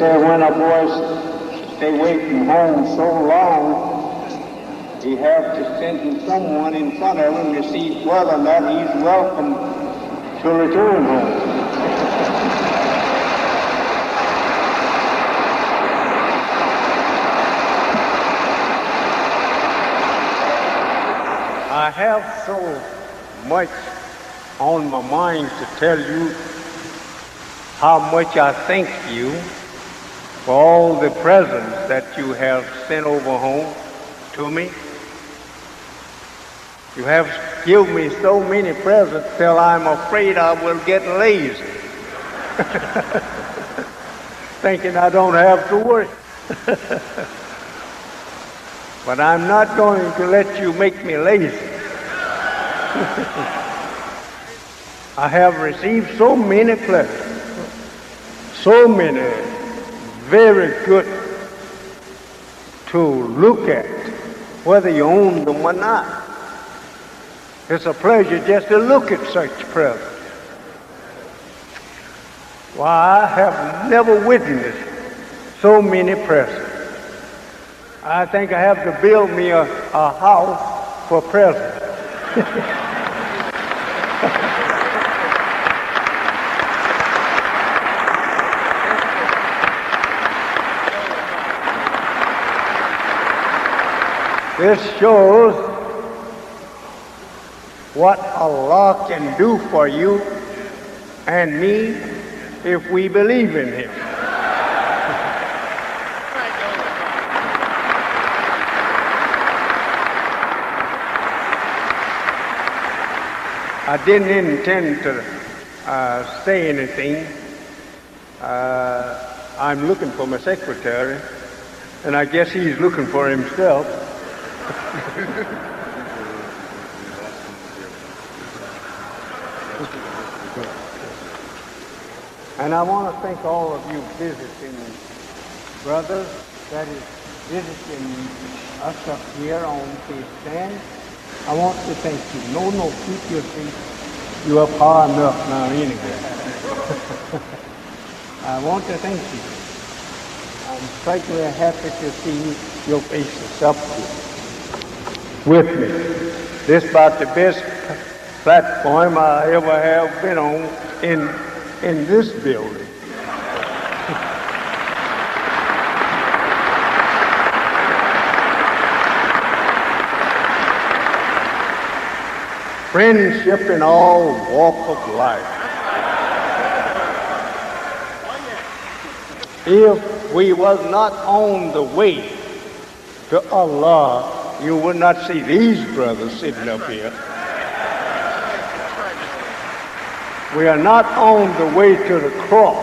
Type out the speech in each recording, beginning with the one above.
say when a boy stay away from home so long, he have to send someone in front of him to see whether or not he's welcome to return home. I have so much on my mind to tell you how much I thank you for all the presents that you have sent over home to me. You have given me so many presents till I'm afraid I will get lazy, thinking I don't have to work. But I'm not going to let you make me lazy. I have received so many presents, so many very good to look at, whether you own them or not. It's a pleasure just to look at such presents. Why, I have never witnessed so many presents. I think I have to build me a house for presents. This shows what Allah can do for you and me if we believe in Him. I didn't intend to say anything. I'm looking for my secretary, and I guess he's looking for himself. And I want to thank all of you visiting brothers, that is visiting us up here on the stand. I want to thank you. No, keep your seat. You up high enough now anyway. I want to thank you. I'm certainly happy to see your faces up here with me. This is about the best platform I ever have been on in this building. Friendship in all walk of life. If we was not on the way to Allah, you would not see these brothers sitting up here. We are not on the way to the cross.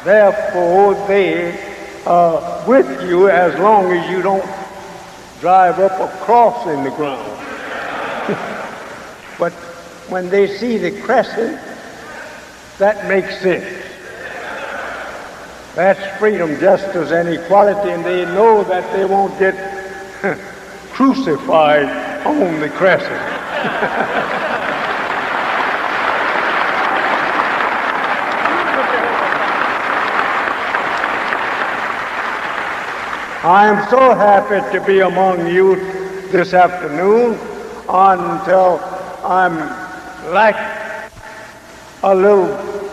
Therefore, they are with you as long as you don't drive up a cross in the ground. But when they see the crescent, that makes sense. That's freedom, justice, and equality, and they know that they won't get crucified on the crescent. I am so happy to be among you this afternoon until I'm like a little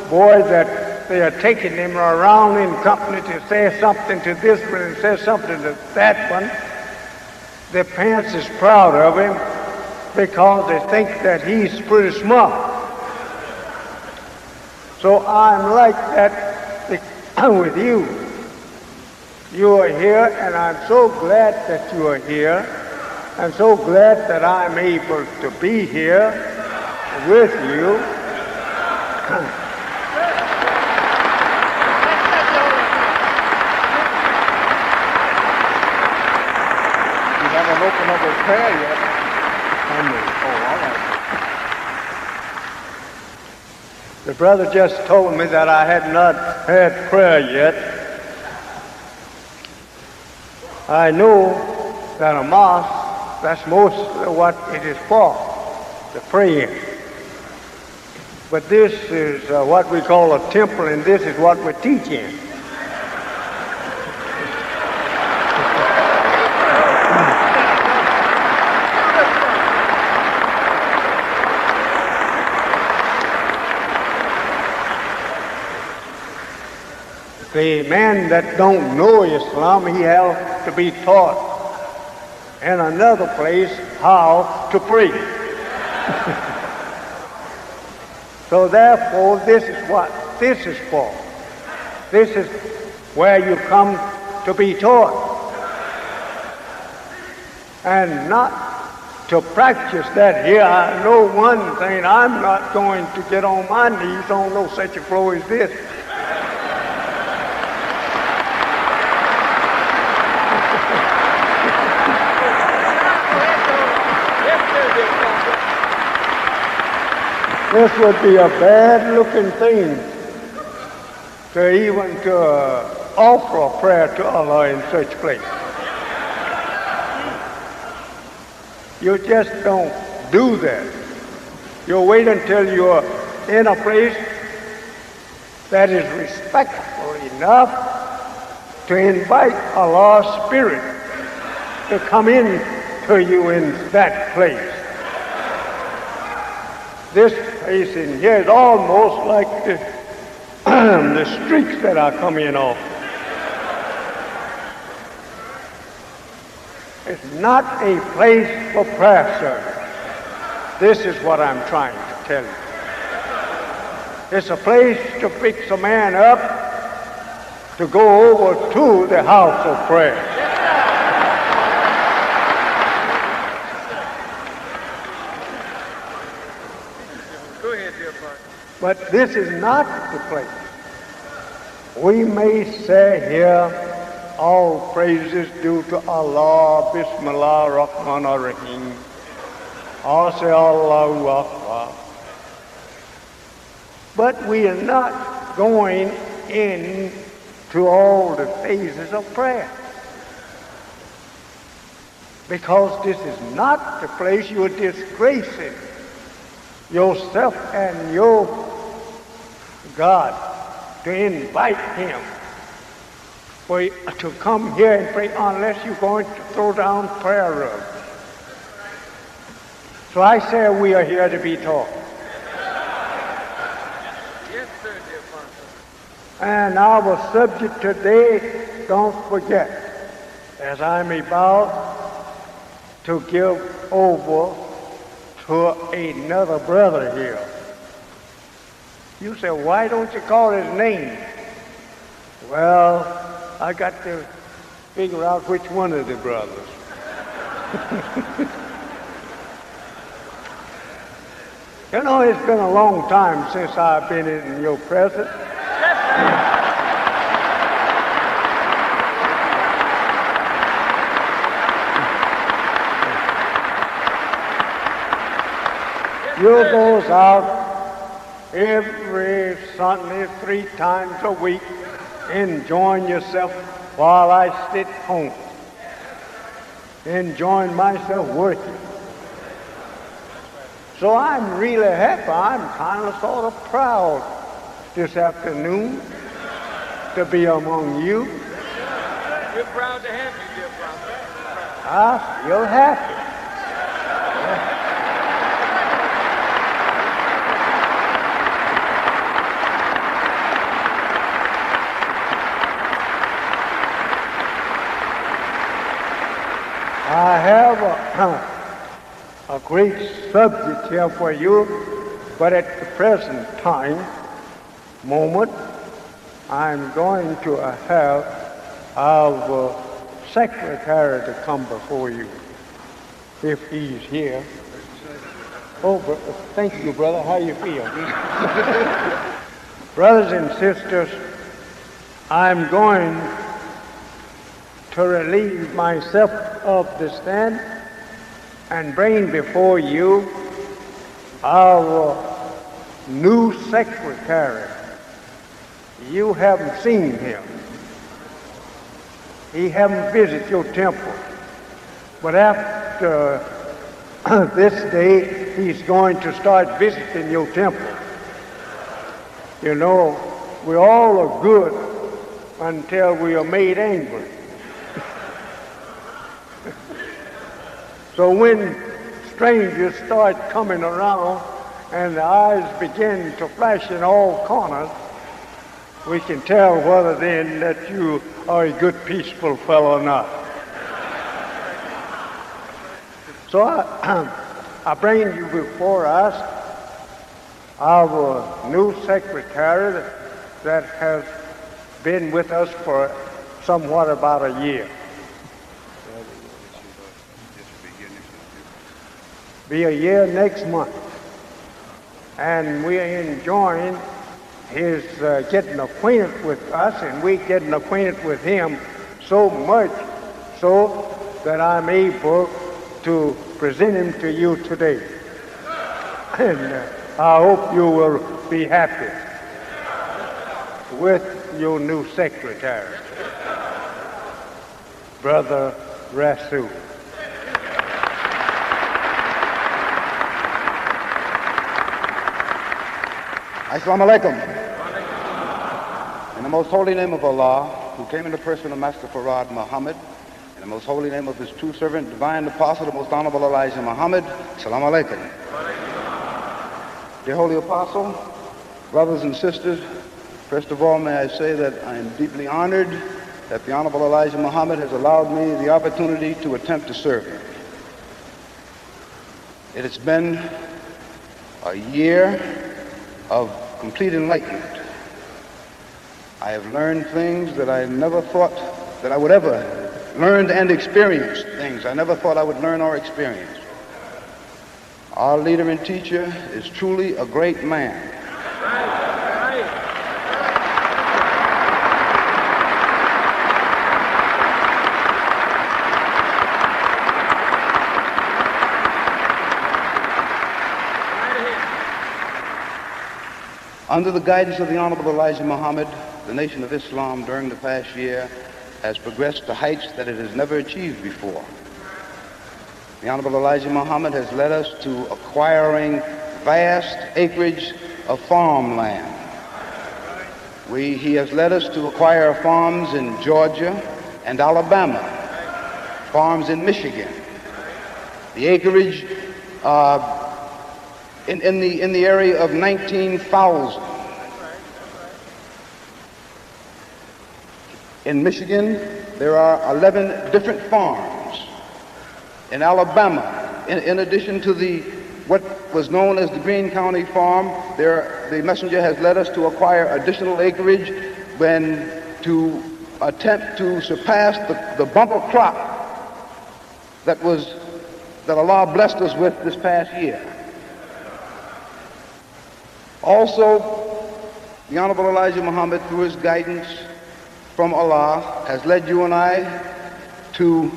boy that they are taking him around in company to say something to this one and say something to that one. The parents is proud of him because they think that he's pretty smart. So I'm like that with you. You are here, and I'm so glad that you are here. I'm so glad that I'm able to be here with you. You haven't opened up a prayer yet. Oh, all right. The brother just told me that I had not had prayer yet. I know that a mosque, that's most of what it is for, to pray in. But this is what we call a temple, and this is what we teach in. The man that don't know Islam, he has to be taught in another place how to pray. So therefore, this is what this is for. This is where you come to be taught, and not to practice that here. I know one thing, I'm not going to get on my knees on no such a floor as this. This would be a bad-looking thing to even offer a prayer to Allah in such place. You just don't do that. You wait until you're in a place that is respectful enough to invite Allah's Spirit to come in to you in that place. This place in here is almost like the streets that I come in off. It's not a place for prayer service. This is what I'm trying to tell you. It's a place to fix a man up to go over to the house of prayer. But this is not the place. We may say here, all praises due to Allah, Bismillah, Rahman, Rahim. Or say Allahu Akbar. But we are not going into all the phases of prayer. Because this is not the place you're disgracing yourself and your God to invite him to come here and pray unless you're going to throw down prayer rugs. So I say we are here to be taught. Yes, sir, dear Pastor. And our subject today, don't forget, as I'm about to give over to another brother here. You say, why don't you call his name? Well, I got to figure out which one of the brothers. You know, it's been a long time since I've been in your presence. You goes out every Sunday 3 times a week, enjoying yourself while I sit home, enjoying myself working. So I'm really happy. I'm kind of sort of proud this afternoon to be among you. We're proud to have you, dear Pastor. I feel happy. I have a great subject here for you, but at the present moment, I'm going to have our secretary to come before you, if he's here. Oh, thank you, brother. How you feel? Brothers and sisters, I'm going to relieve myself of the stand and bring before you our new secretary. You haven't seen him. He haven't visited your temple. But after this day, he's going to start visiting your temple. You know, we all are good until we are made angry. So when strangers start coming around and the eyes begin to flash in all corners, we can tell whether then that you are a good, peaceful fellow or not. So I bring you before us our new secretary that has been with us for somewhat about a year. Be a year next month. And we are enjoying his getting acquainted with us, and we getting acquainted with him so much so that I'm able to present him to you today. And I hope you will be happy with your new secretary, Brother Rasul. Assalamu alaikum. In the most holy name of Allah, who came in the person of Master Farad Muhammad, in the most holy name of his true servant, divine apostle, the most honorable Elijah Muhammad, Assalamu alaikum. Dear holy apostle, brothers and sisters, first of all, may I say that I am deeply honored that the honorable Elijah Muhammad has allowed me the opportunity to attempt to serve him. It has been a year of complete enlightenment. I have learned things that I never thought that I would ever learn and experience things I never thought I would learn or experience. Our leader and teacher is truly a great man. Under the guidance of the Honorable Elijah Muhammad, the Nation of Islam during the past year has progressed to heights that it has never achieved before. The Honorable Elijah Muhammad has led us to acquiring vast acreage of farmland. He has led us to acquire farms in Georgia and Alabama, farms in Michigan. The acreage in the area of 19,000. In Michigan, there are 11 different farms. In Alabama, in addition to what was known as the Greene County Farm, the messenger has led us to acquire additional acreage to attempt to surpass the bumper crop that Allah blessed us with this past year. Also, the Honorable Elijah Muhammad, through his guidance from Allah, has led you and I to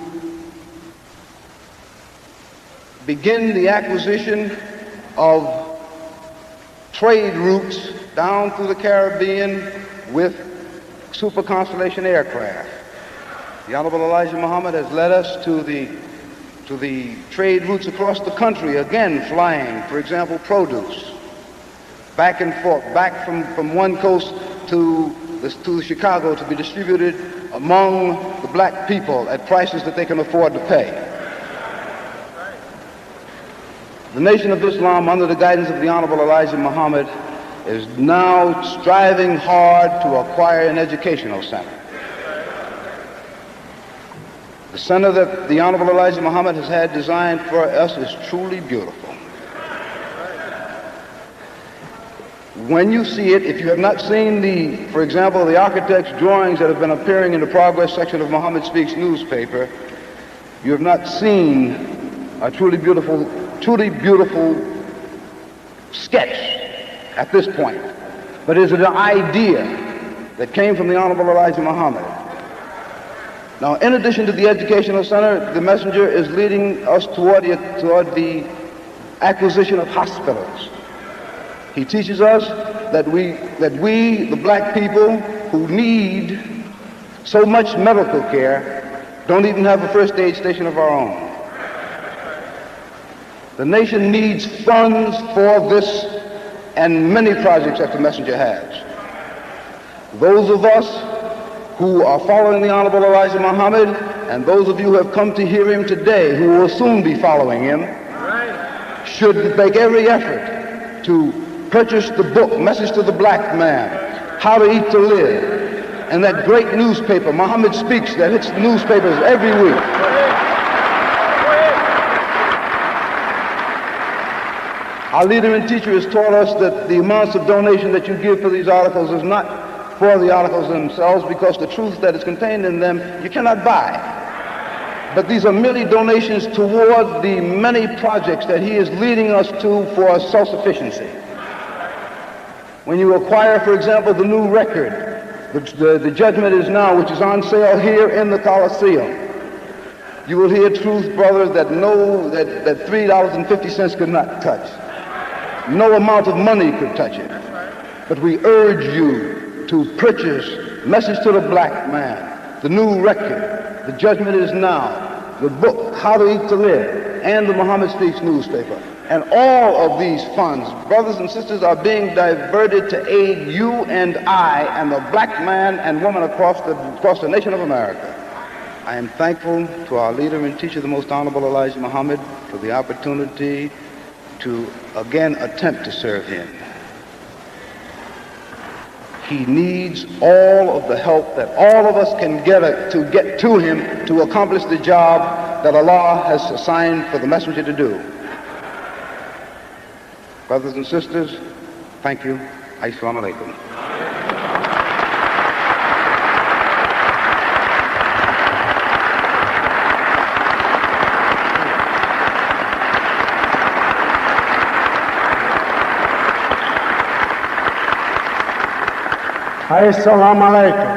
begin the acquisition of trade routes down through the Caribbean with Super Constellation aircraft. The Honorable Elijah Muhammad has led us to the trade routes across the country, again flying, for example, produce, back and forth, back from one coast to Chicago to be distributed among the black people at prices that they can afford to pay. The Nation of Islam, under the guidance of the Honorable Elijah Muhammad, is now striving hard to acquire an educational center. The center that the Honorable Elijah Muhammad has had designed for us is truly beautiful. When you see it, if you have not seen for example, the architect's drawings that have been appearing in the progress section of Muhammad Speaks newspaper, you have not seen a truly beautiful sketch at this point. But it is an idea that came from the Honorable Elijah Muhammad. Now, in addition to the educational center, the messenger is leading us toward the acquisition of hospitals. He teaches us that we, the black people who need so much medical care, don't even have a first aid station of our own. The nation needs funds for this and many projects that the messenger has. Those of us who are following the Honorable Elijah Muhammad, and those of you who have come to hear him today, who will soon be following him, should make every effort to purchase the book, Message to the Black Man, How to Eat to Live, and that great newspaper, Muhammad Speaks, that hits the newspapers every week. Our leader and teacher has taught us that the amounts of donation that you give for these articles is not for the articles themselves, because the truth that is contained in them you cannot buy. But these are merely donations toward the many projects that he is leading us to for self-sufficiency. When you acquire, for example, the new record, the Judgment Is Now, which is on sale here in the Coliseum, you will hear truth, brother, that $3.50 could not touch. No amount of money could touch it. But we urge you to purchase Message to the Black Man, the new record, The Judgment Is Now, the book, How to Eat to Live, and the Muhammad Speaks newspaper. And all of these funds, brothers and sisters, are being diverted to aid you and I and the black man and woman across the nation of America. I am thankful to our leader and teacher, the Most Honorable Elijah Muhammad, for the opportunity to again attempt to serve him. He needs all of the help that all of us can get to him to accomplish the job that Allah has assigned for the messenger to do. Brothers and sisters, thank you. Assalamu alaikum. Assalamu alaikum.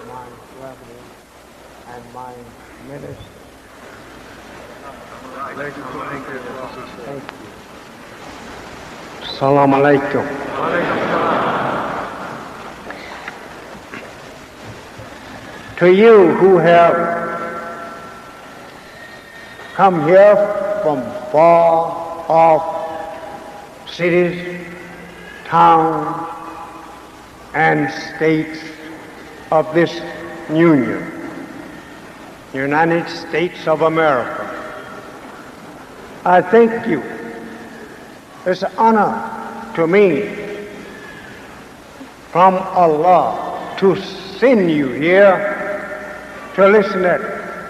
My brethren and my minister. Thank you. Assalamu alaikum. To you who have come here from far off cities, towns, and states of this Union, United States of America, I thank you. It's an honor to me from Allah to send you here to listen to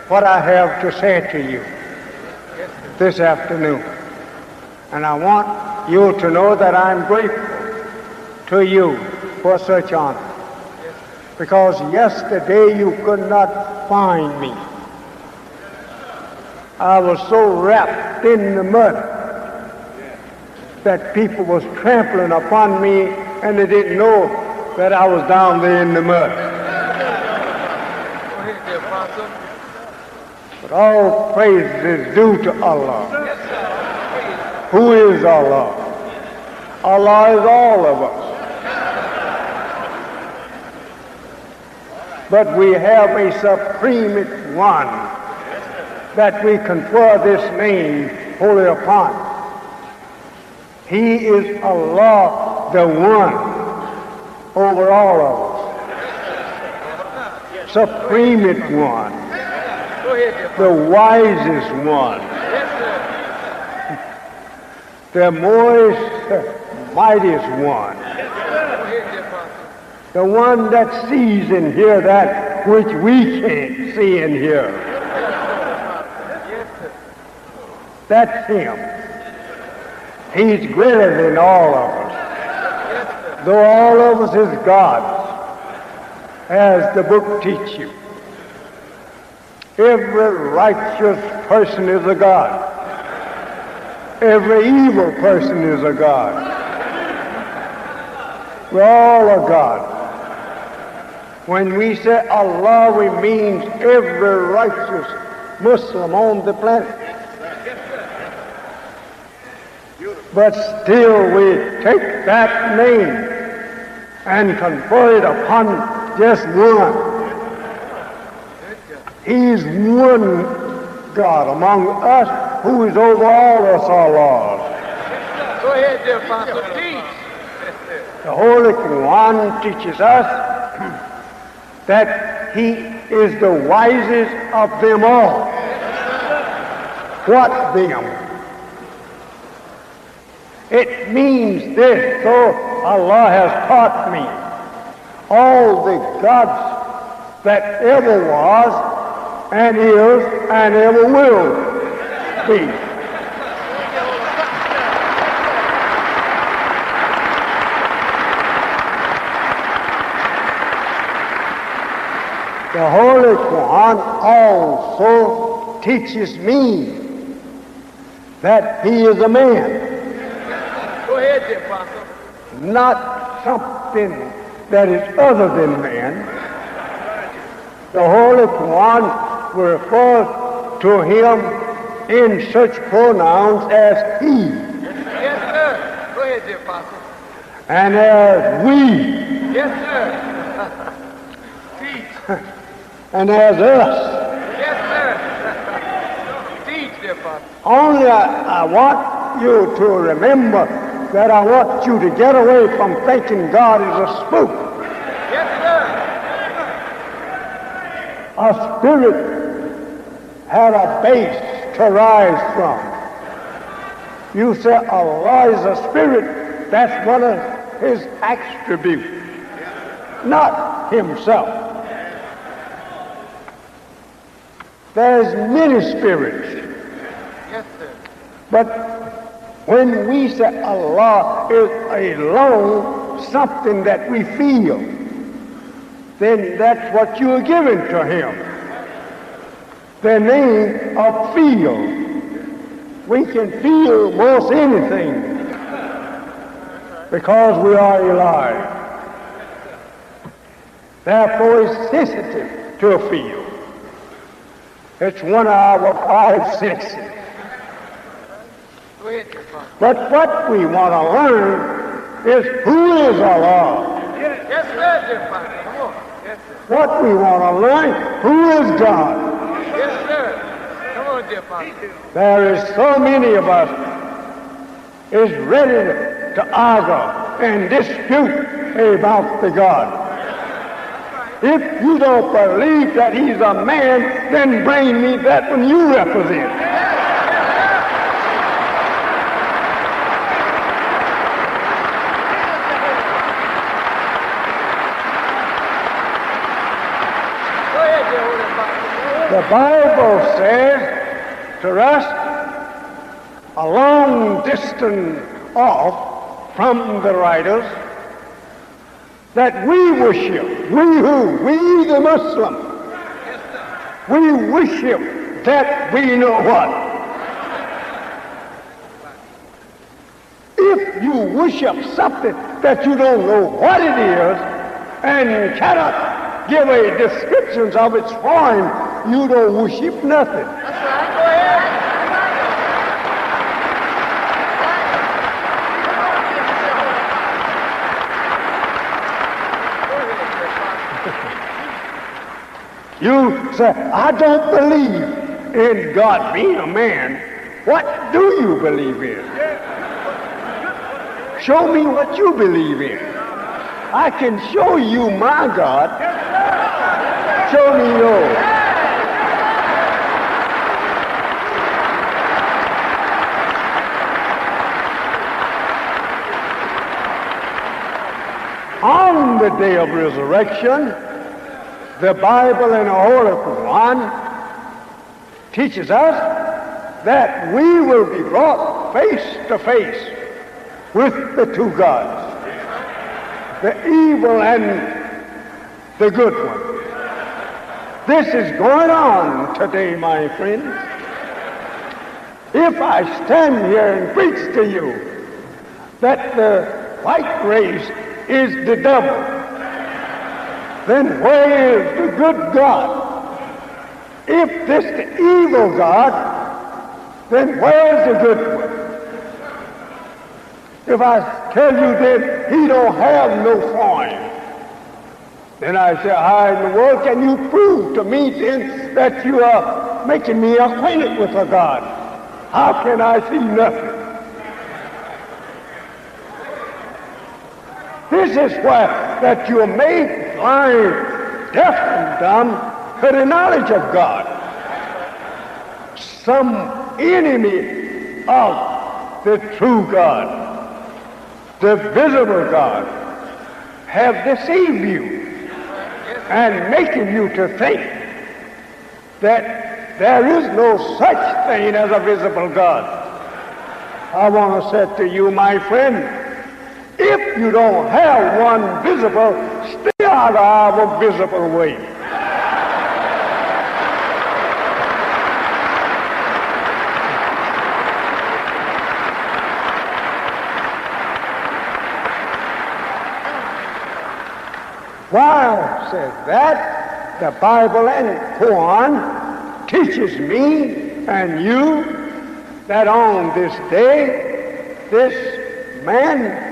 what I have to say to you this afternoon. And I want you to know that I'm grateful to you for such honor. Because yesterday you could not find me. I was so wrapped in the mud that people was trampling upon me and they didn't know that I was down there in the mud. But all praise is due to Allah. Who is Allah? Allah is all of us. But we have a supreme one that we confer this name wholly upon. He is Allah, the one over all of us. Supreme one. The wisest one. The most mightiest one. The one that sees and hears that which we can't see and hear. That's him. He's greater than all of us. Though all of us is gods, as the book teaches you. Every righteous person is a god. Every evil person is a god. We're all a god. When we say Allah, we mean every righteous Muslim on the planet. But still we take that name and confer it upon just one. He's one God among us who is over all us, our Lord. Go ahead, dear Apostle. Teach. The Holy Quran teaches us that he is the wisest of them all. What them? It means this, so Allah has taught me. All the gods that ever was and is and ever will be. The Holy Quran also teaches me that he is a man. Go ahead, dear Apostle. Not something that is other than man. The Holy Quran refers to him in such pronouns as he. Yes, sir. Go ahead, dear Apostle. And as we. Yes, sir. Teach. And as us. Yes, sir. Teach, dear Apostle. Only I want you to remember that I want you to get away from thinking God is a spook. Yes, sir. A spirit had a base to rise from. You say Allah is a spirit, that's one of his attributes, not himself. There's many spirits. Yes, sir. But when we say Allah is alone something that we feel, then that's what you are giving to him. The name of feel. We can feel most anything because we are alive. Therefore, it's sensitive to feel. It's one of our five senses. Go ahead, dear Apostle. But what we want to learn is who is Allah. Yes, sir, dear Apostle. Come on. Yes, sir. What we want to learn, who is God. Yes, sir. Come on, dear Apostle. There is so many of us is ready to argue and dispute about the God. If you don't believe that he's a man, then bring me that one you represent. Go ahead, dear Holy Apostle. The Bible says to us, a long distance off from the writers, that we worship, we the Muslim, we worship that we know what. If you worship something that you don't know what it is and cannot give a description of its form, you don't worship nothing. That's right. Go ahead. You say, I don't believe in God being a man. What do you believe in? Show me what you believe in. I can show you my God. Show me yours. On the day of resurrection, the Bible and the Holy Quran teaches us that we will be brought face to face with the two gods, the evil and the good one. This is going on today, my friends. If I stand here and preach to you that the white race is the devil, then where is the good God? If this the evil God, then where is the good one? If I tell you that he don't have no form, then I say, how in the world can you prove to me then that you are making me acquainted with a God. How can I see nothing? This is why that you are made blind, deaf, and dumb to the knowledge of God. Some enemy of the true God, the visible God, have deceived you and making you to think that there is no such thing as a visible God. I want to say to you, my friend, if you don't have one visible, stay out of our visible way. Why says that? The Bible and Quran teaches me and you that on this day, this man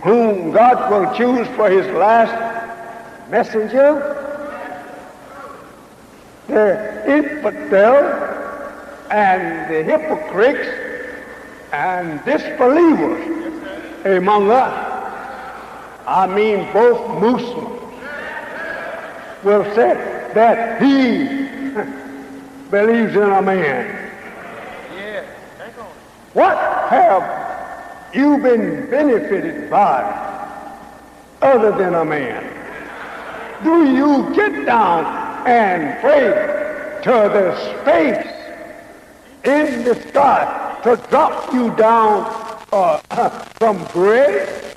whom God will choose for his last messenger, the infidel and the hypocrites and disbelievers among us, I mean both Muslims, will say that he believes in a man. What have you been benefited by other than a man? Do you get down and pray to the space in the sky to drop you down from grace?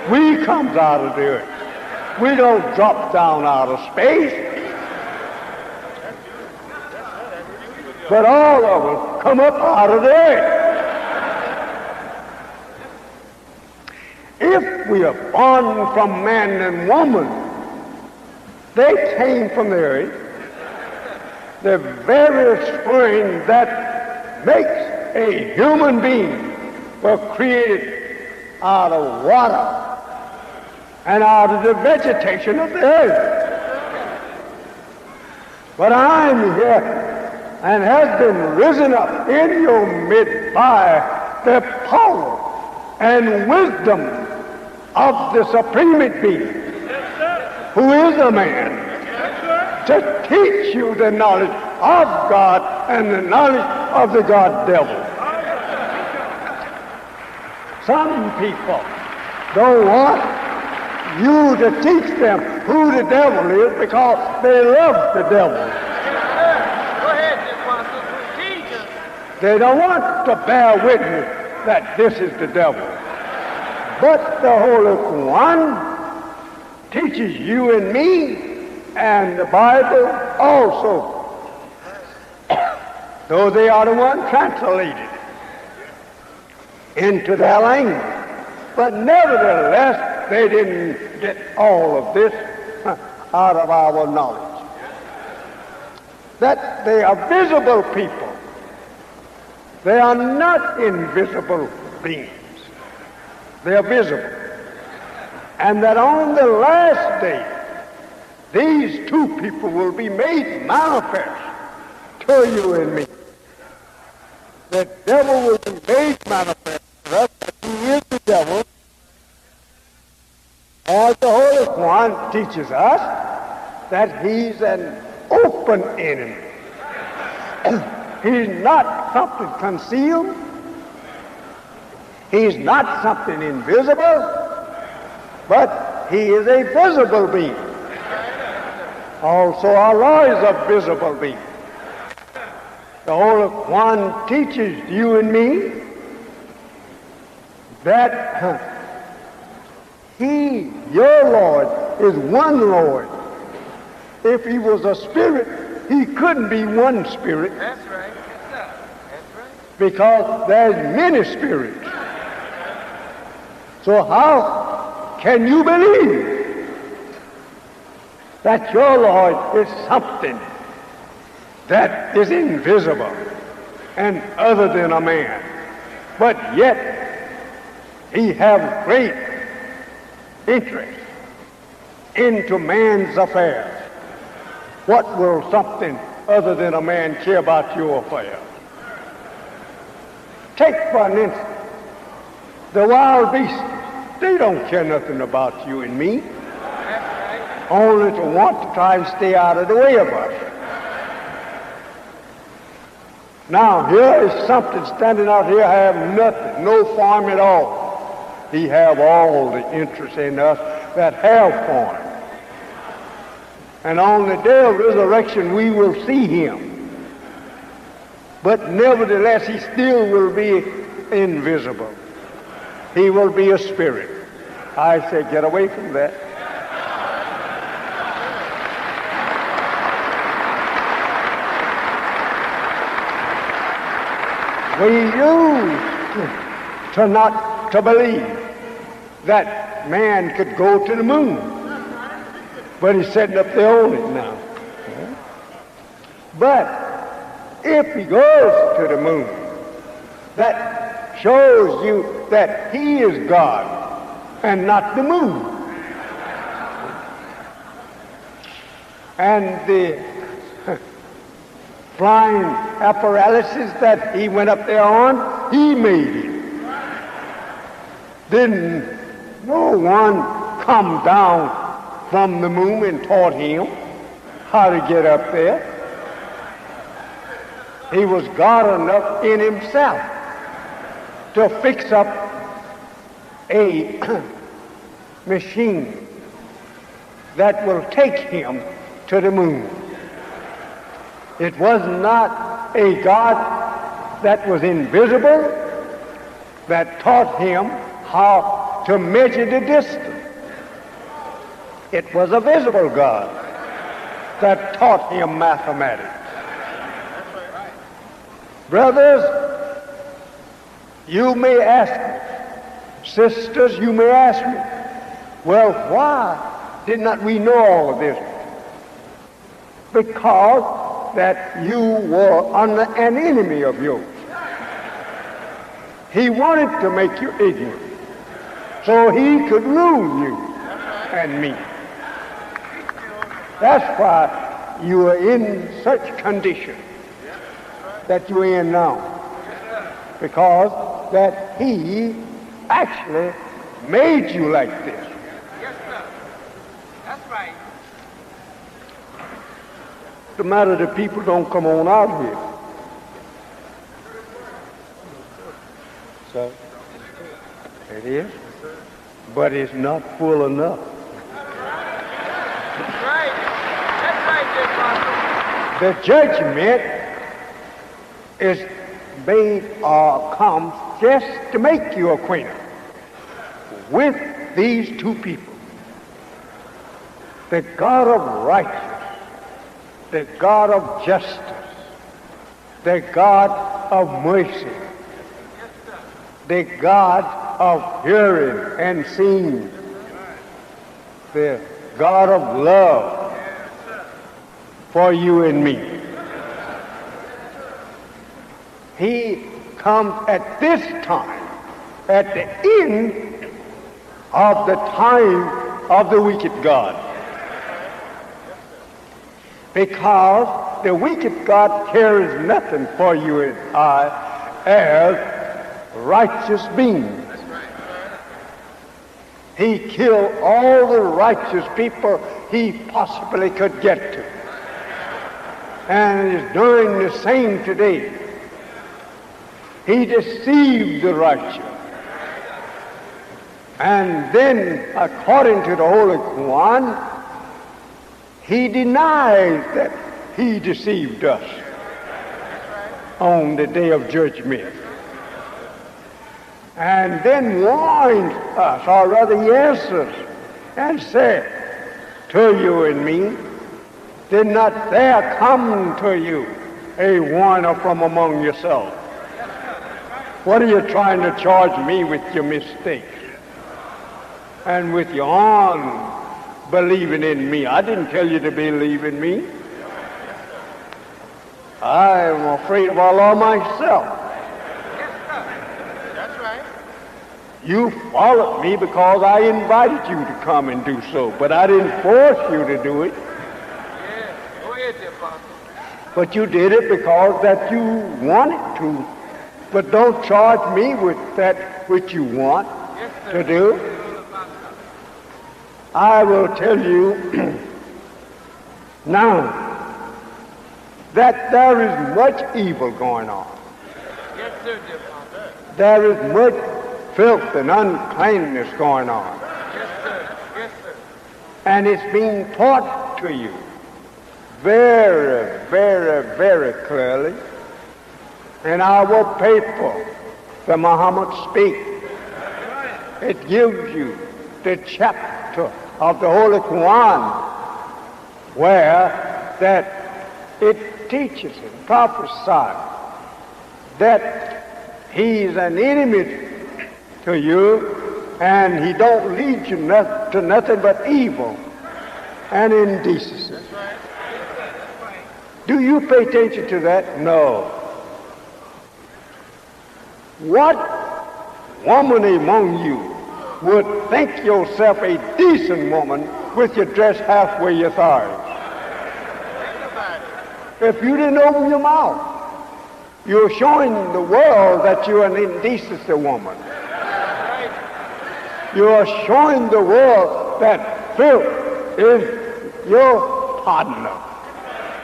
We comes out of the earth. We don't drop down out of space. But all of us come up out of the earth. If we are born from man and woman, they came from the earth. The very spring that makes a human being was created out of water and out of the vegetation of the earth. But I'm here and has been risen up in your midst by the power and wisdom of the supreme being, who is a man, to teach you the knowledge of God and the knowledge of the God devil. Some people don't want you to teach them who the devil is because they love the devil. Go ahead, Jesus. They don't want to bear witness that this is the devil. But the Holy Quran teaches you and me, and the Bible also, though they are the one translated into their language. But nevertheless, they didn't get all of this out of our knowledge. That they are visible people. They are not invisible beings. They are visible. And that on the last day, these two people will be made manifest to you and me. The devil will be made manifest to us, that he is the devil. As the Holy Quran teaches us that he's an open enemy. He's not something concealed. He's not something invisible, but he is a visible being. Also, Allah is a visible being. The Holy Quran teaches you and me that he, your Lord, is one Lord. If he was a spirit, he couldn't be one spirit. That's right. That's right. Because there's many spirits. So how can you believe that your Lord is something that is invisible and other than a man, but yet he have great interest into man's affairs? What will something other than a man care about your affairs? Take for an instance, the wild beasts. They don't care nothing about you and me. Only to want to try and stay out of the way of us. Now, here is something standing out here, have nothing, no farm at all. He have all the interest in us that have farm. And on the day of resurrection, we will see him. But nevertheless, he still will be invisible. He will be a spirit. I say, get away from that. We used to not to believe that man could go to the moon. But he's setting up there on it now. But if he goes to the moon, that shows you that he is God and not the moon. And the flying apparatuses that he went up there on, he made it. Didn't no one come down from the moon and taught him how to get up there? He was God enough in himself to fix up a machine that will take him to the moon. It was not a God that was invisible that taught him how to measure the distance. It was a visible God that taught him mathematics. Brothers, you may ask me, sisters, you may ask me, well, why did not we know all of this? Because that you were under an enemy of yours. He wanted to make you ignorant so he could rule you and me. That's why you are in such condition that you're in now. Because that he actually made you like this. Yes, sir. That's right. The matter the people don't come on out here. So, it is. But it's not full enough. That's right. That's right, dear Pastor. The judgment is made or comes just to make you acquainted with these two people. The God of righteousness, the God of justice, the God of mercy, the God of hearing and seeing, the God of love for you and me. He comes at this time, at the end of the time of the wicked God. Because the wicked God cares nothing for you and I as righteous beings. He killed all the righteous people he possibly could get to. And is doing the same today. He deceived the righteous. And then, according to the Holy Quran, he denies that he deceived us on the day of judgment. And then warns us, or rather he answers and said to you and me, did not there come to you a warner from among yourselves? What are you trying to charge me with your mistakes and with your unbelieving in me? I didn't tell you to believe in me. I am afraid of Allah myself. That's right. You followed me because I invited you to come and do so, but I didn't force you to do it. Yeah. Go Apostle. But you did it because that you wanted to. But don't charge me with that which you want to do. I will tell you now that there is much evil going on. Yes, sir, dear Apostle. There is much filth and uncleanness going on. Yes, sir. Yes, sir. And it's being taught to you very, very, very clearly in our paper, the Muhammad Speak. It gives you the chapter of the Holy Quran where that it teaches and prophesies that he's an enemy to you and he don't lead you to nothing but evil and indecency. Do you pay attention to that? No. What woman among you would think yourself a decent woman with your dress halfway your thighs? If you didn't open your mouth, you're showing the world that you're an indecent woman. You're showing the world that filth is your partner.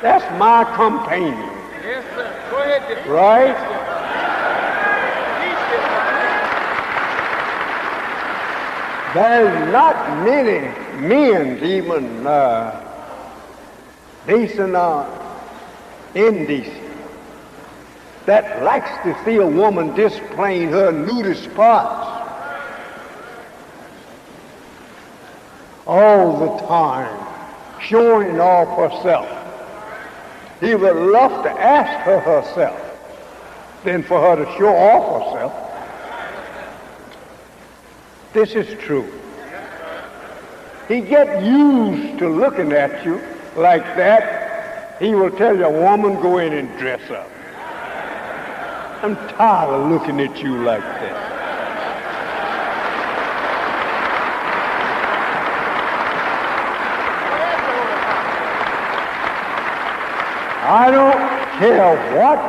That's my companion. Yes, sir. Go ahead, dear Apostle. Right? There's not many men even decent or indecent that likes to see a woman displaying her nudist parts all the time, showing off herself. He would love to ask her herself than for her to show off herself. This is true. He get used to looking at you like that. He will tell you, woman, go in and dress up. I'm tired of looking at you like that. I don't care what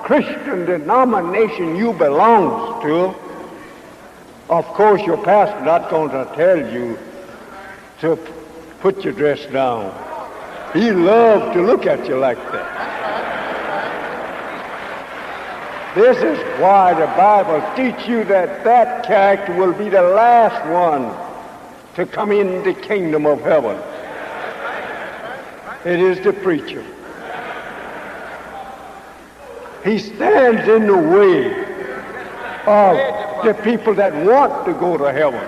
Christian denomination you belong to. Of course, your pastor's not going to tell you to put your dress down. He loves to look at you like that. This is why the Bible teaches you that that character will be the last one to come in the kingdom of heaven. It is the preacher. He stands in the way of the people that want to go to heaven.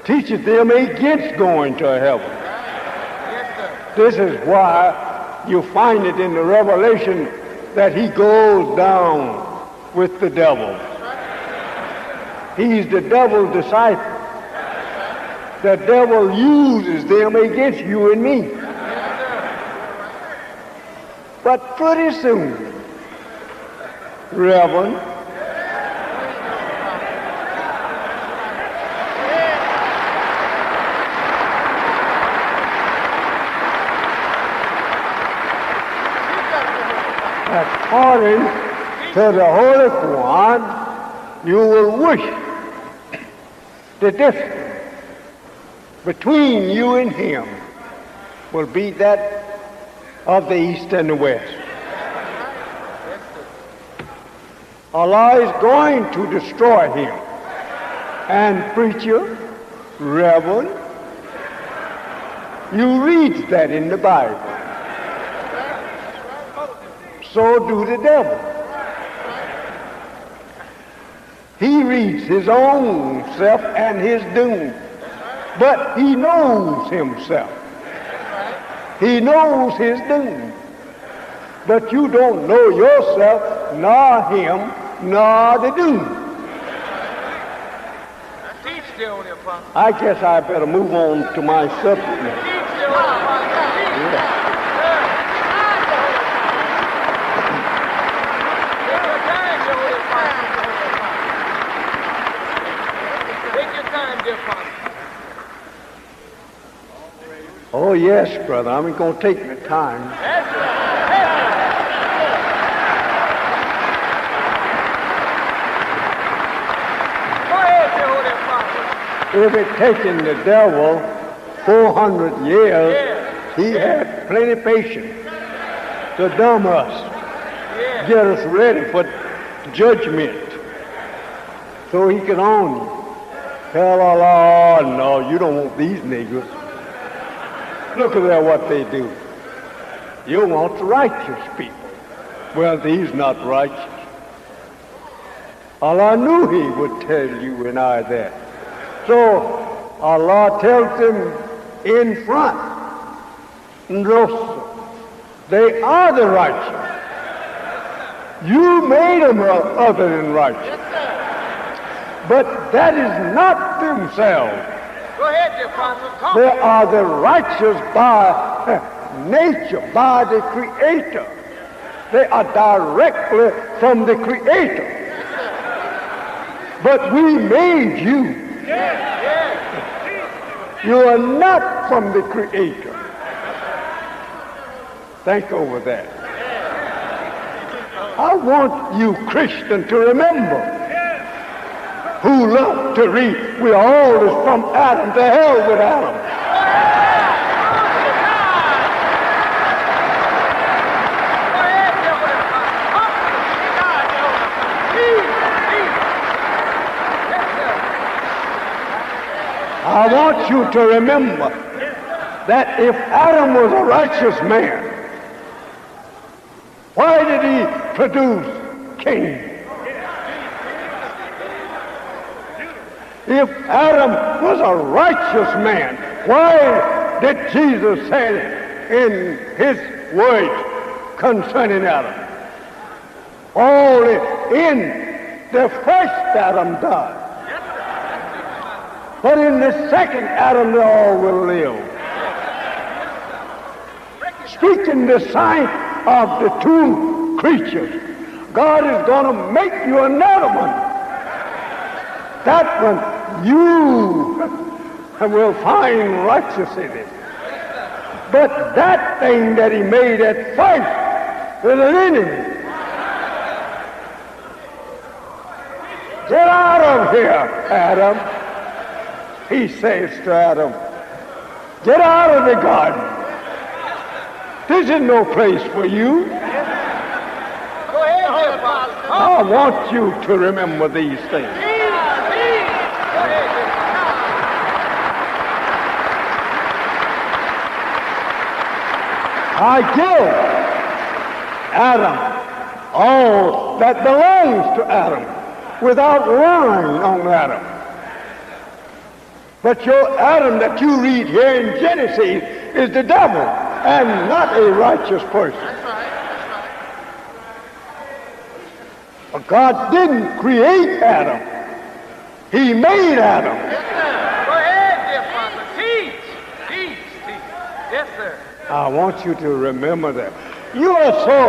Teaches them against going to heaven. This is why you find it in the Revelation that he goes down with the devil. He's the devil's disciple. The devil uses them against you and me. But pretty soon, Reverend, according to the Holy Quran, you will wish the distance between you and him will be that of the east and the west. Allah is going to destroy him. And preacher, reverend, you read that in the Bible. So do the devil. He reads his own self and his doom. But he knows himself. He knows his doom. But you don't know yourself, nor him, nor the doom. Teach still on the Apostle. I guess I better move on to my subject now. Teach still on the Apostle. Yeah. Take your time, dear Apostle. Oh, yes, brother. I'm going to take my time. That's right. Go ahead, dear Holy Apostle. If it taken the devil 400 years, he had plenty patience to dumb us, get us ready for judgment, so he could own you. Tell Allah, oh, no, you don't want these niggers. Look at there what they do. You want the righteous people. Well, these not righteous. Allah knew he would tell you and I that. So Allah tells them in front, they are the righteous. You made them other than righteous. But that is not themselves. Go ahead, dear Apostle. Talk. They are the righteous by nature, by the Creator. They are directly from the Creator. But we made you. You are not from the Creator. Think over that. I want you, Christian, to remember who love to read. We all is from Adam. To hell with Adam. I want you to remember that if Adam was a righteous man, why did he produce Cain? If Adam was a righteous man, why did Jesus say in his words concerning Adam? Only in the first Adam died. But in the second Adam, they all will live. Speaking the sign of the two creatures, God is going to make you another one. That one, you will find righteous in it. But that thing that he made at first is an enemy. Get out of here, Adam. He says to Adam, get out of the garden. This is no place for you. Go ahead, dear Apostle. I want you to remember these things. I give Adam all that belongs to Adam without relying on Adam. But your Adam that you read here in Genesis is the devil and not a righteous person. That's right. But God didn't create Adam. He made Adam. Yes, sir. Go ahead, dear Apostle. Teach. Yes, sir. I want you to remember that. You are so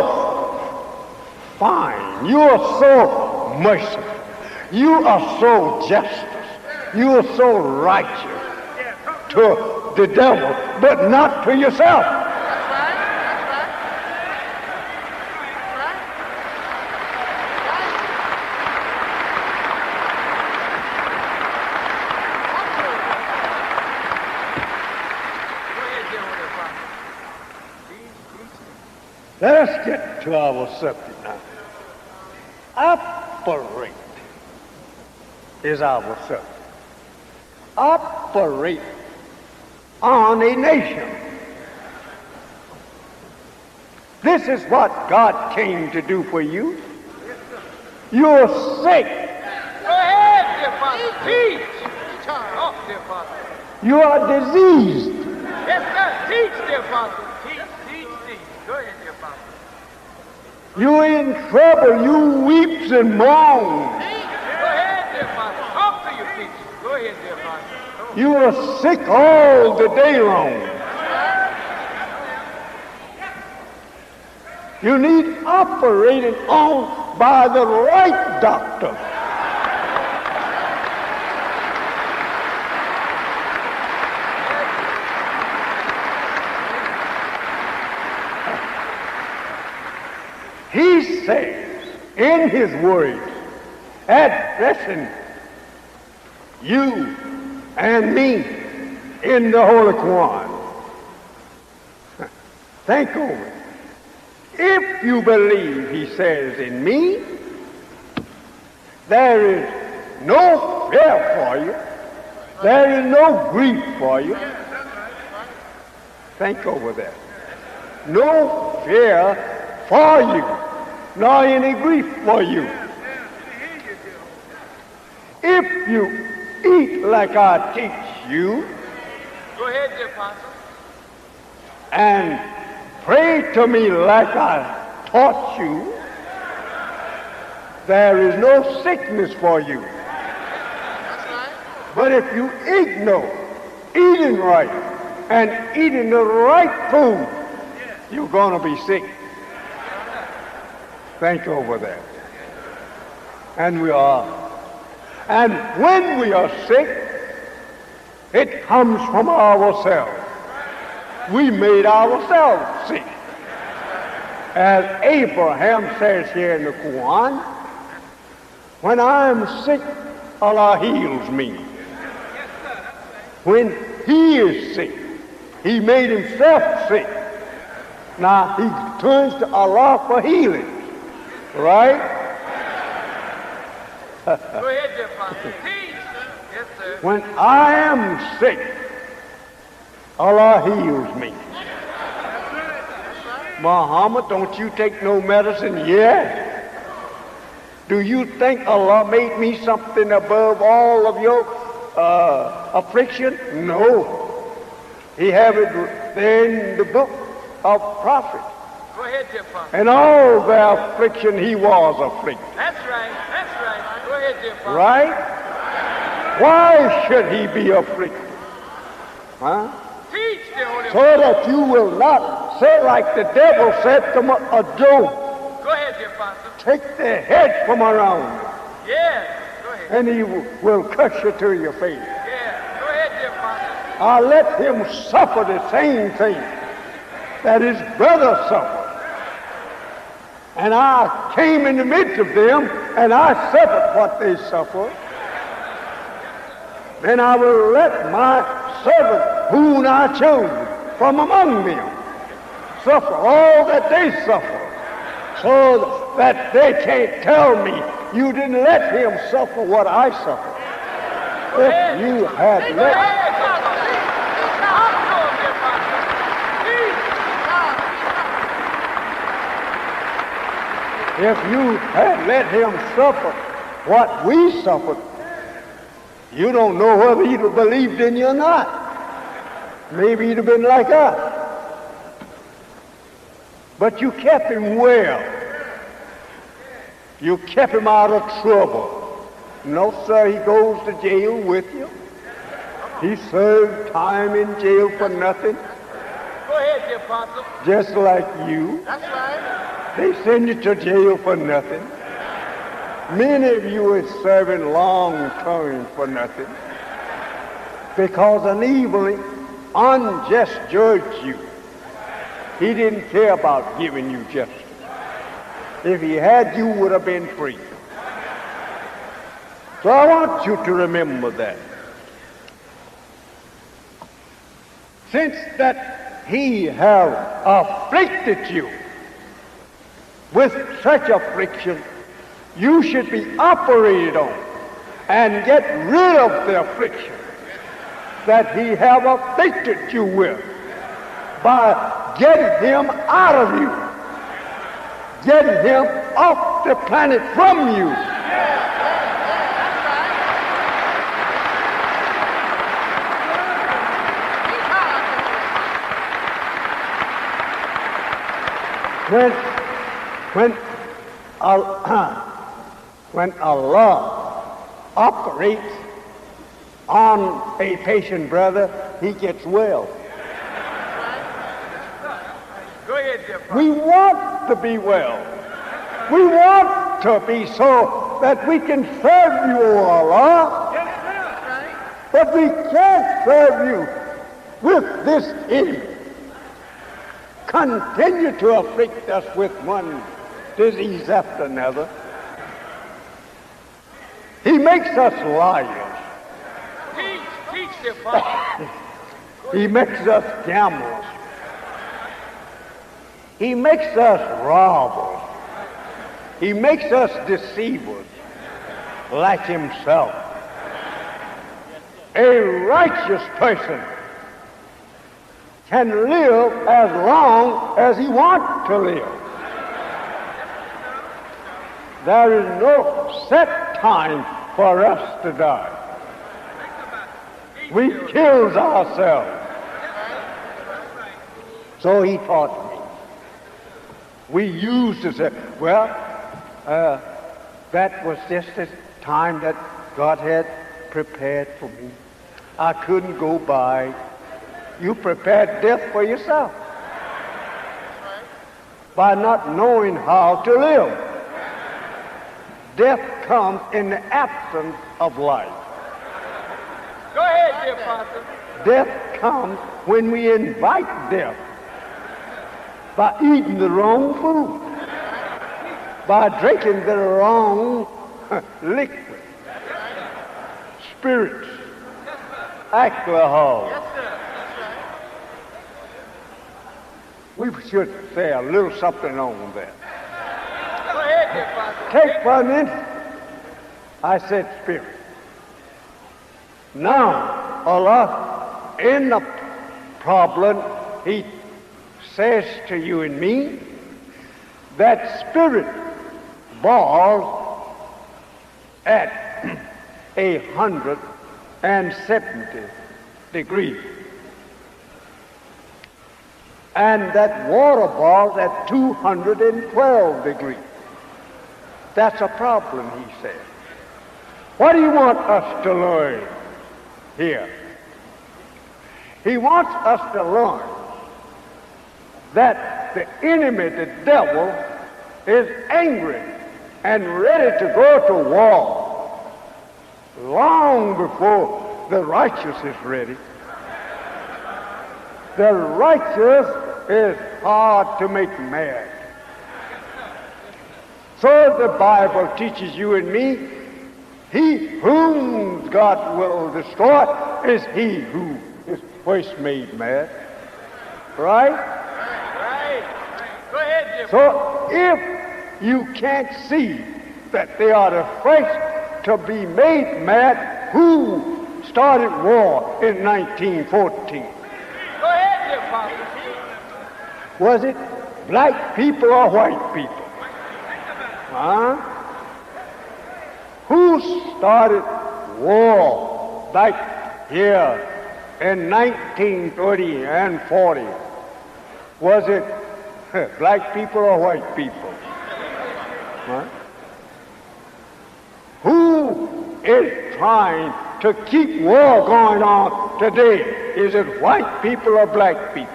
fine. You are so merciful. You are so just. You are so righteous to the devil, but not to yourself. That's right. Let us get to our subject now. Operate is our subject. Operate on a nation. This is what God came to do for you. You're sick. Go ahead, dear Apostle. Teach. Talk, dear Apostle. You are diseased. Yes, sir. Teach, dear Apostle. Teach. Go ahead, dear Apostle. You're in trouble. You weeps and moans. Go ahead, dear Apostle. Talk to your teacher. Go ahead, dear Apostle. You are sick all the day long. You need operated on by the right doctor. says in his words, addressing you and me in the Holy Quran. Think over it. If you believe, he says, in me, there is no fear for you. There is no grief for you. Think over that. No fear for you, nor any grief for you. If you eat like I teach you, Go ahead, dear Apostle. and pray to me like I taught you, there is no sickness for you. That's right. But if you ignore eating right and eating the right food, you're going to be sick. Think over that. And we are. And when we are sick, it comes from ourselves. We made ourselves sick. As Abraham says here in the Quran, when I'm sick, Allah heals me. When he is sick, he made himself sick. Now he turns to Allah for healing. Right? Go ahead, dear Apostle. Teach. Yes, sir. When I am sick, Allah heals me. Muhammad, don't you take no medicine? Yes. Do you think Allah made me something above all of your affliction? No. He have it there in the book of prophets. Go ahead, dear Apostle. And all their affliction he was afflicted. That's right. That's right. Go ahead, dear Apostle. Right? Why should he be afflicted? Huh? Teach, dear Holy So that you will not say like the devil said to Job, Go ahead, dear Apostle. take the head from around you, Yes. Go ahead. and he will curse you to your face. Yes. Go ahead, dear Apostle. I let him suffer the same thing that his brother suffered. And I came in the midst of them, and I suffered what they suffered. Then I will let my servant, whom I chose from among them, suffer all that they suffer, so that they can't tell me you didn't let him suffer what I suffered. If you had let If you had let him suffer what we suffered, you don't know whether he'd have believed in you or not. Maybe he'd have been like us. But you kept him well. You kept him out of trouble. No, sir, he goes to jail with you. He served time in jail for nothing, Go ahead, dear Apostle. just like you. That's right. They send you to jail for nothing. Many of you are serving long term for nothing because an evil, unjust judge you. He didn't care about giving you justice. If he had, you would have been free. So I want you to remember that. Since that he have afflicted you with such affliction, you should be operated on and get rid of the affliction that he have afflicted you with by getting him out of you, getting him off the planet from you. When Allah operates on a patient, brother, he gets well. Go ahead, dear Apostle. We want to be well. We want to be so that we can serve you, O Allah. But we can't serve you with this enemy. Continue to afflict us with one disease after another. He makes us liars. Teach, dear Father. He makes us gamblers. He makes us robbers. He makes us deceivers like himself. A righteous person can live as long as he wants to live. There is no set time for us to die. We kills ourselves. So he taught me. We used to say, well, that was just the time that God had prepared for me. I couldn't go by. You prepared death for yourself by not knowing how to live. Death comes in the absence of life. Go ahead, dear Father. Death comes when we invite death by eating the wrong food, by drinking the wrong liquid, spirits, alcohol. We should say a little something on that. Go ahead, dear Father. Take for a minute, I said spirit. Now, Allah, in the problem, he says to you and me that spirit boils at 170 degrees. And that water boils at 212 degrees. That's a problem, he said. What do you want us to learn here? He wants us to learn that the enemy, the devil, is angry and ready to go to war long before the righteous is ready. The righteous is hard to make mad. So the Bible teaches you and me, he whom God will destroy is he who is first made mad. Right? Right. Go ahead, dear So Father. if you can't see that they are the first to be made mad, who started war in 1914? Go ahead, dear Father. Was it black people or white people? Huh? Who started war back here in 1930 and 40? Was it black people or white people? Huh? Who is trying to keep war going on today? Is it white people or black people?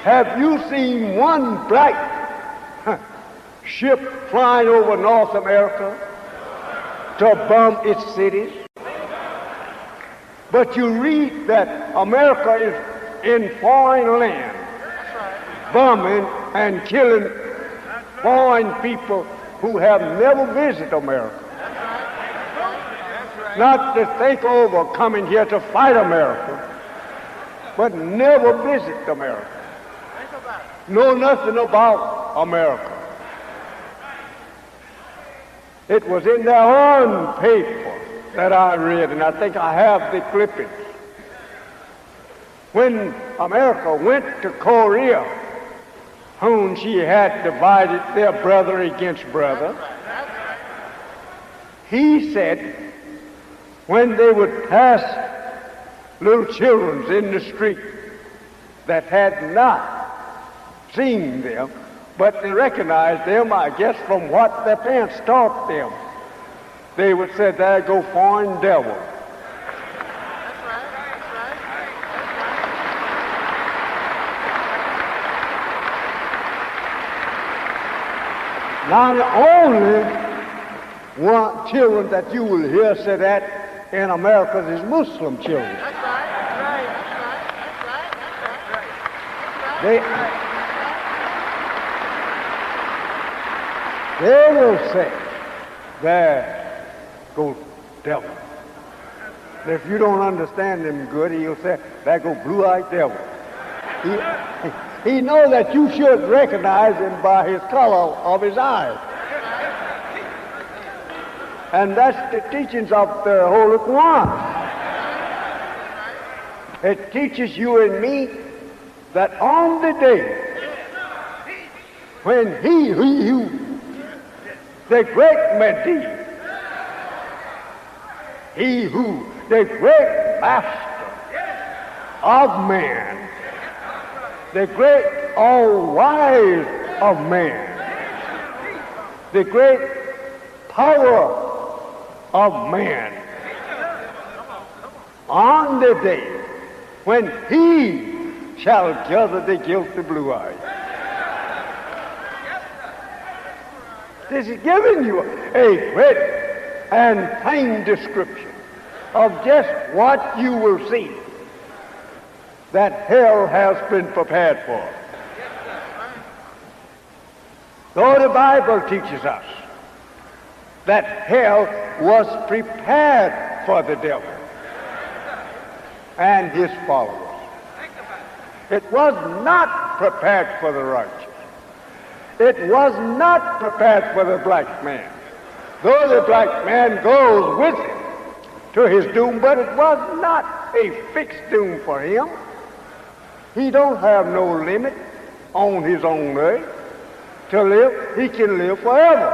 Have you seen one black ship flying over North America to bomb its cities? But you read that America is in foreign land, bombing and killing foreign people who have never visited America. Not to think over coming here to fight America, but never visit America. Know nothing about America. It was in their own paper that I read, and I think I have the clippings. When America went to Korea, whom she had divided their brother against brother, he said when they would pass little children in the street that had not seen them, but they recognized them, I guess, from what their parents taught them, they would say, there go foreign devil. Now the only one children that you will hear say that in America is Muslim children. That's right. They will say, there goes devil. And if you don't understand him good, he'll say, there goes blue-eyed devil. He knows that you should recognize him by his color of his eyes. And that's the teachings of the Holy Quran. It teaches you and me that on the day when he who, the great Mahdi, he who, the great master of man, the great all-wise of man, the great power of man, on the day when he shall gather the guilty blue eyes. This is giving you a great and plain description of just what you will see that hell has been prepared for. Though the Bible teaches us that hell was prepared for the devil and his followers. It was not prepared for the righteous. It was not prepared for the black man. Though the black man goes with him to his doom, but it was not a fixed doom for him. He don't have no limit on his own earth to live. He can live forever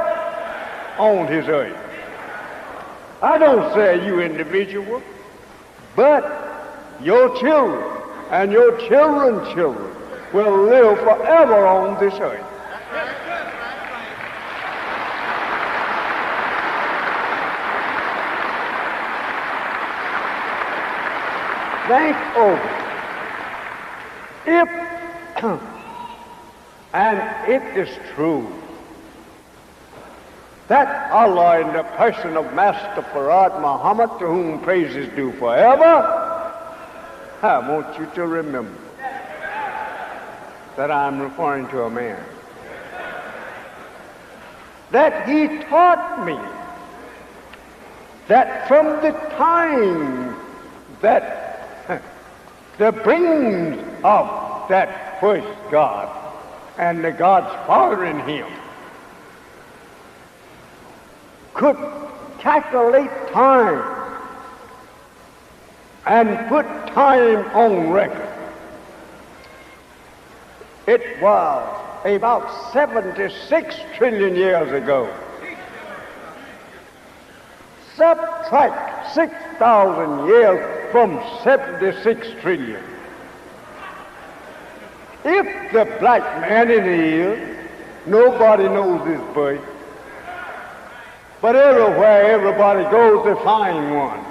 on his earth. I don't say you individual, but your children and your children's children will live forever on this earth. Think over. If, and it is true, that Allah in the person of Master Farad Muhammad, to whom praise is due forever, I want you to remember that I'm referring to a man, that he taught me that from the time that the bringing of that first God and the God's following him could calculate time and put time on record. It was about 76 trillion years ago. Subtract 6,000 years from 76 trillion. If the black man in here, nobody knows his birth, but everywhere everybody goes to find one.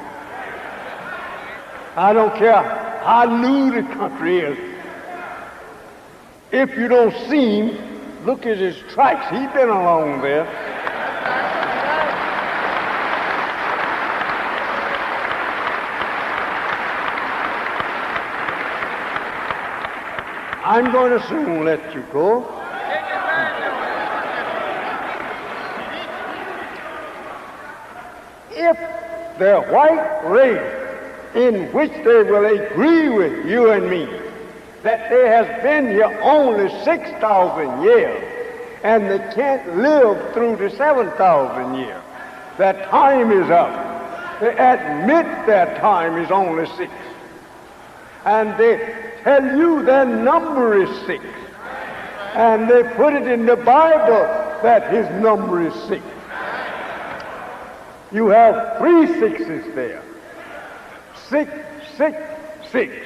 I don't care how new the country is. If you don't see him, look at his tracks. He's been along there. I'm going to soon let you go. If the white race, in which they will agree with you and me, that there has been here only 6,000 years, and they can't live through the 7,000 years, that time is up. They admit their time is only 6. And they tell you their number is 6. And they put it in the Bible that his number is 6. You have 3 6s there. 6, 6, 6.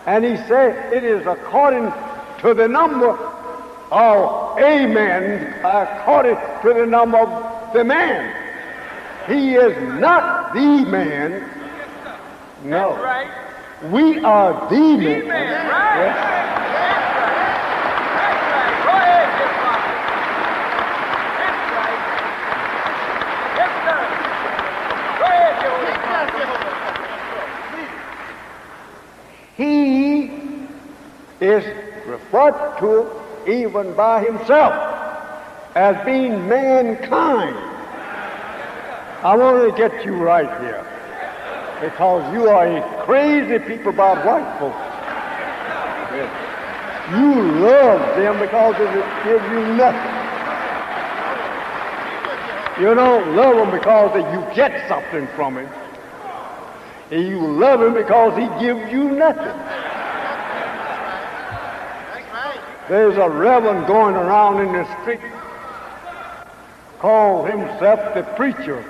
And he said it is according to the number of a man, according to the number of the man. He is not the man. No. That's right. We are the man. Right. Yes. That's right. Go ahead, dear Father. That's right. Yes, sir. Go ahead, dear Holy Father. He is referred to even by himself as being mankind. I want to get you right here, because you are a crazy people about white folks. Yes. You love them because it gives you nothing. You don't love them because you get something from him. You love him because he gives you nothing. There's a reverend going around in the street, called himself the preacher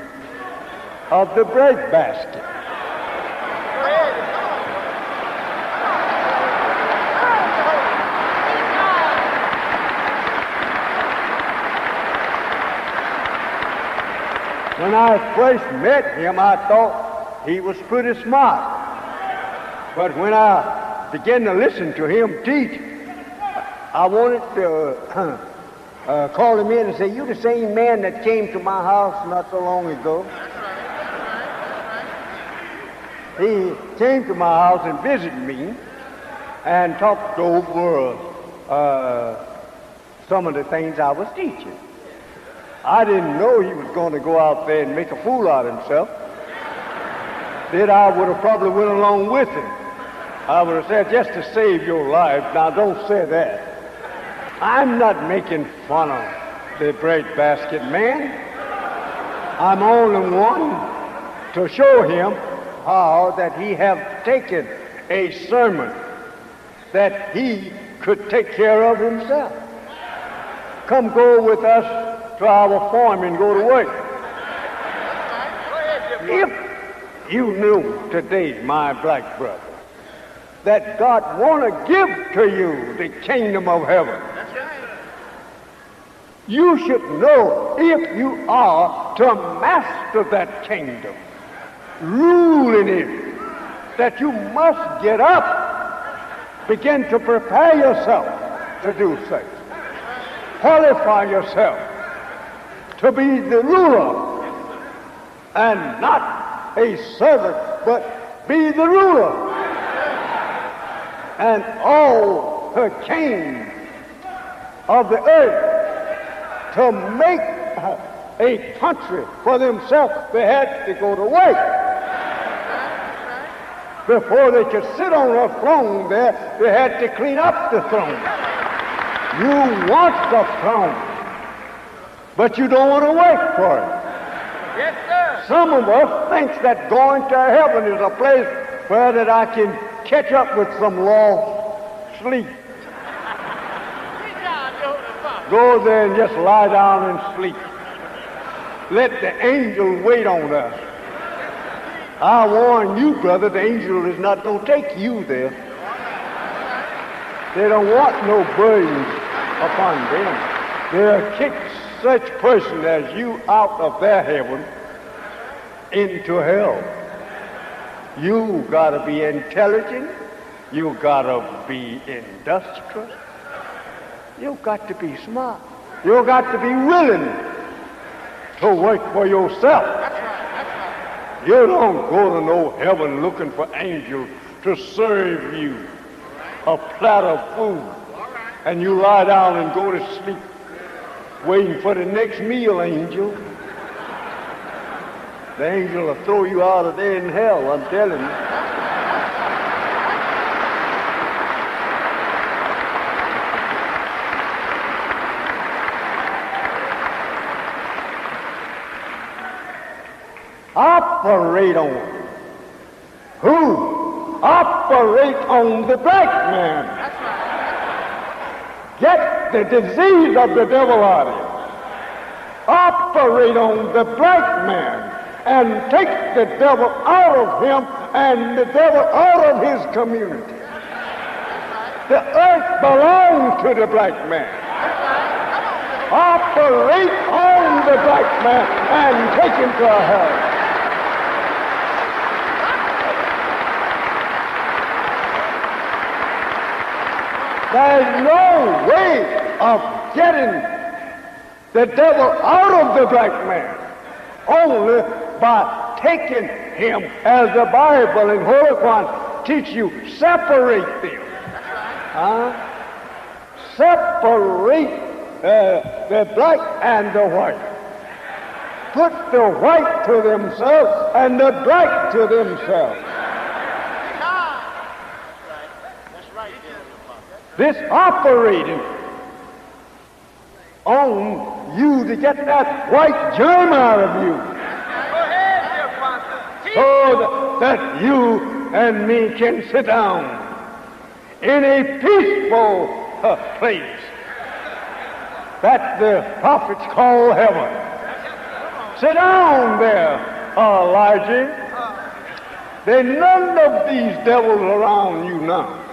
of the bread basket. When I first met him, I thought he was pretty smart. But when I began to listen to him teach, I wanted to call him in and say, "You the same man that came to my house not so long ago?" He came to my house and visited me and talked over some of the things I was teaching. I didn't know he was going to go out there and make a fool out of himself. Then I would have probably went along with him. I would have said, "Just to save your life." Now, don't say that. I'm not making fun of the bread basket man. I'm only one to show him how that he have taken a sermon that he could take care of himself. Come go with us to our farm and go to work. If you knew today, my black brother, that God want to give to you the kingdom of heaven, you should know, if you are to master that kingdom, rule in it, that you must get up, begin to prepare yourself to do such. Qualify yourself to be the ruler, and not a servant, but be the ruler. And all the kings of the earth, to make a country for themselves, they had to go to work. Before they could sit on a throne there, they had to clean up the throne. You want the throne, but you don't want to work for it. Yes, sir. Some of us think that going to heaven is a place where that I can catch up with some lost sleep. Go there and just lie down and sleep. Let the angel wait on us. I warn you, brother, the angel is not going to take you there. They don't want no burdens upon them. They'll kick such person as you out of their heaven into hell. You got to be intelligent. You got to be industrious. You got to be smart. You got to be willing to work for yourself. You don't go to no heaven looking for angels to serve you a platter of food, and you lie down and go to sleep waiting for the next meal, angel. The angel will throw you out of there in hell, I'm telling you. Operate on. Who? Operate on the black man. Get the disease of the devil out of him. Operate on the black man and take the devil out of him and the devil out of his community. The earth belongs to the black man. Operate on the black man and take him to hell. There's no way of getting the devil out of the black man, only by taking him, as the Bible in Holy Quran teach you, separate them. Separate the black and the white. Put the white to themselves and the black to themselves. This operating on you to get that white germ out of you. Go ahead, dear Pastor. So that you and me can sit down in a peaceful place that the prophets call heaven. Sit down there, Elijah. There's none of these devils around you now.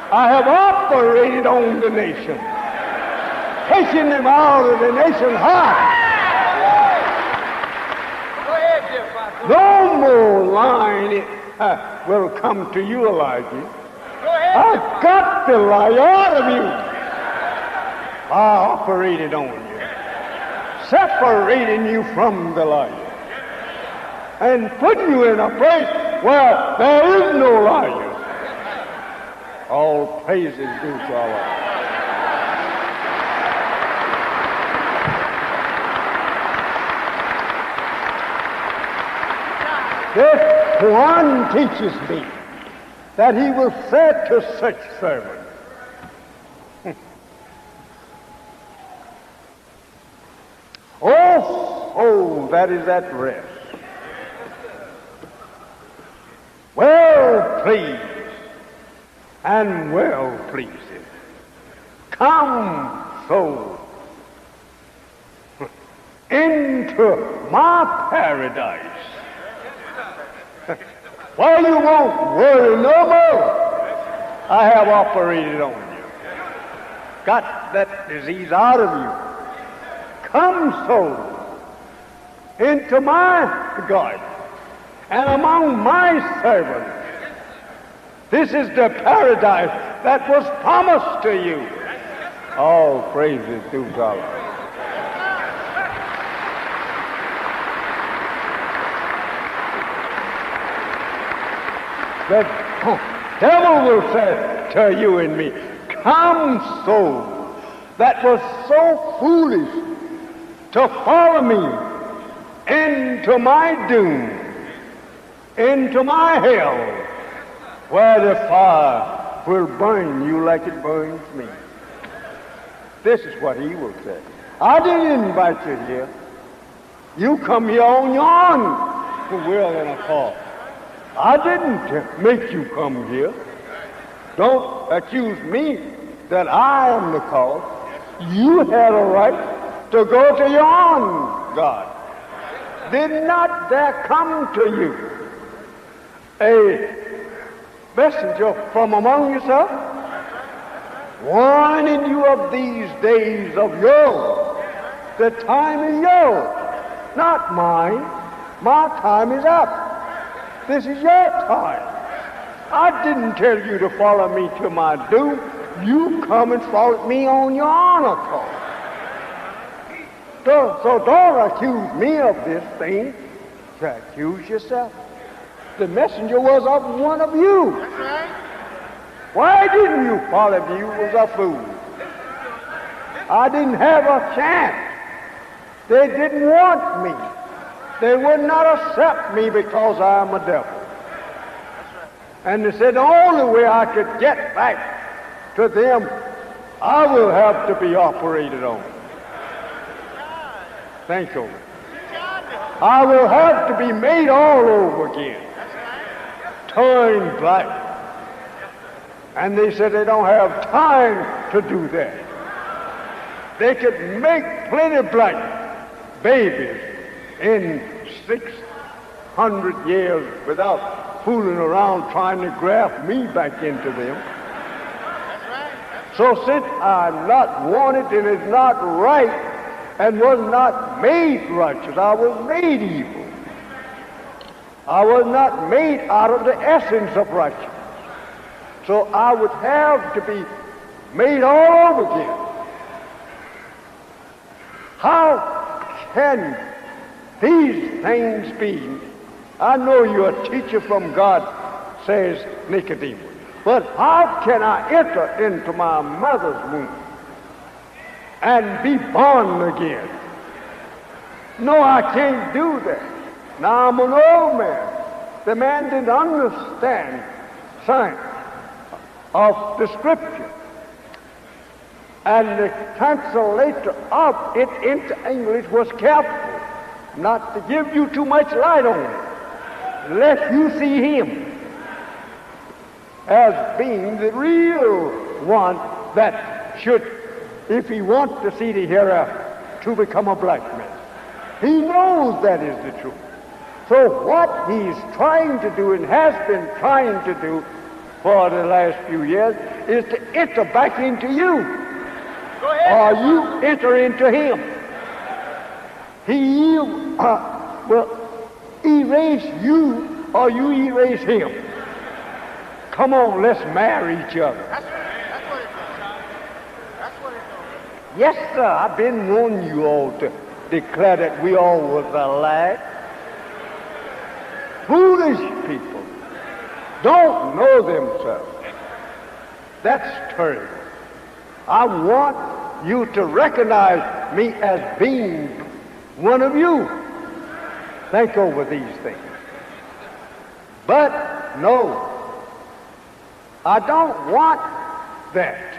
I have operated on the nation, taking them out of the nation high. Go ahead, dear Pastor. No more lying will come to you, Elijah. Go ahead. I've got the lie out of you. I operated on you, separating you from the liar, and putting you in a place where there is no liar. All praises due to Allah. This Quran teaches me that he will say to such servants, "O soul that is at rest, well pleased and well pleasing, come, soul, into my paradise. Well, you won't worry no more. I have operated on you, got that disease out of you. Come, soul, into my garden and among my servants. This is the paradise that was promised to you." All praises to God. The devil will say to you and me, "Come, soul, that was so foolish to follow me into my doom, into my hell, where the fire will burn you like it burns me." This is what he will say. I didn't invite you here. You come here on your own will and accord. I didn't make you come here. Don't accuse me that I am the cause. You had a right to go to your own God. Did not there come to you a messenger from among yourself, warning you of these days of yours? The time is yours, not mine. My time is up. This is your time. I didn't tell you to follow me to my doom. You come and followed me on your own accord. So don't accuse me of this thing. Accuse yourself. The messenger was of one of you. That's right. Why didn't you follow me? You was a fool. I didn't have a chance. They didn't want me. They would not accept me because I'm a devil. And they said the only way I could get back to them, I will have to be operated on. Thank you. I will have to be made all over again. Turned black. And they said they don't have time to do that. They could make plenty of black babies in 600 years without fooling around trying to graft me back into them. So since I'm not wanted and is not right and was not made righteous, I was made evil. I was not made out of the essence of righteousness. So I would have to be made all over again. How can these things be? I know you're a teacher from God, says Nicodemus, but how can I enter into my mother's womb and be born again. No, I can't do that. Now I'm an old man. The man didn't understand science of the Scripture. And the translator of it into English was careful not to give you too much light on it, lest you see him as being the real one that should, if he wants to see the hereafter, to become a black man. He knows that is the truth. So what he's trying to do and has been trying to do for the last few years is to enter back into you. Go ahead. Or you enter into him. He will erase you or you erase him. Come on, let's marry each other. That's what it's on. That's what it's on. Yes, sir, I've been wanting you all to declare that we all was alike. Foolish people don't know themselves. That's terrible. I want you to recognize me as being one of you. Think over these things. But no, I don't want that.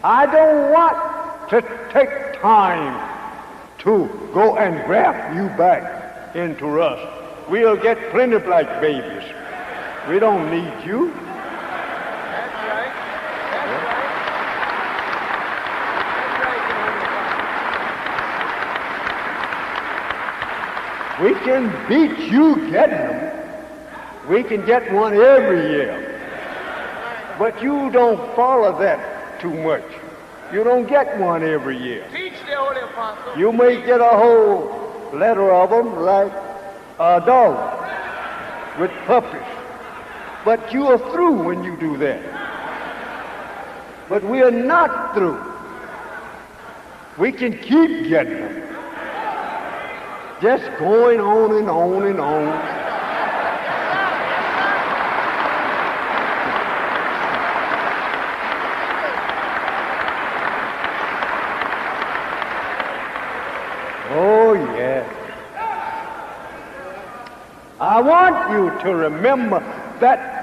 I don't want to take time to go and graft you back into us. We'll get plenty black babies. We don't need you. That's right. That's right. We can beat you getting them. We can get one every year. But you don't follow that too much. You don't get one every year. Teach the Holy Apostle. You may get a whole litter of them like a dog with puppies. But you are through when you do that. But we are not through. We can keep getting them. Just going on and on and on. Oh, yes. I want you to remember that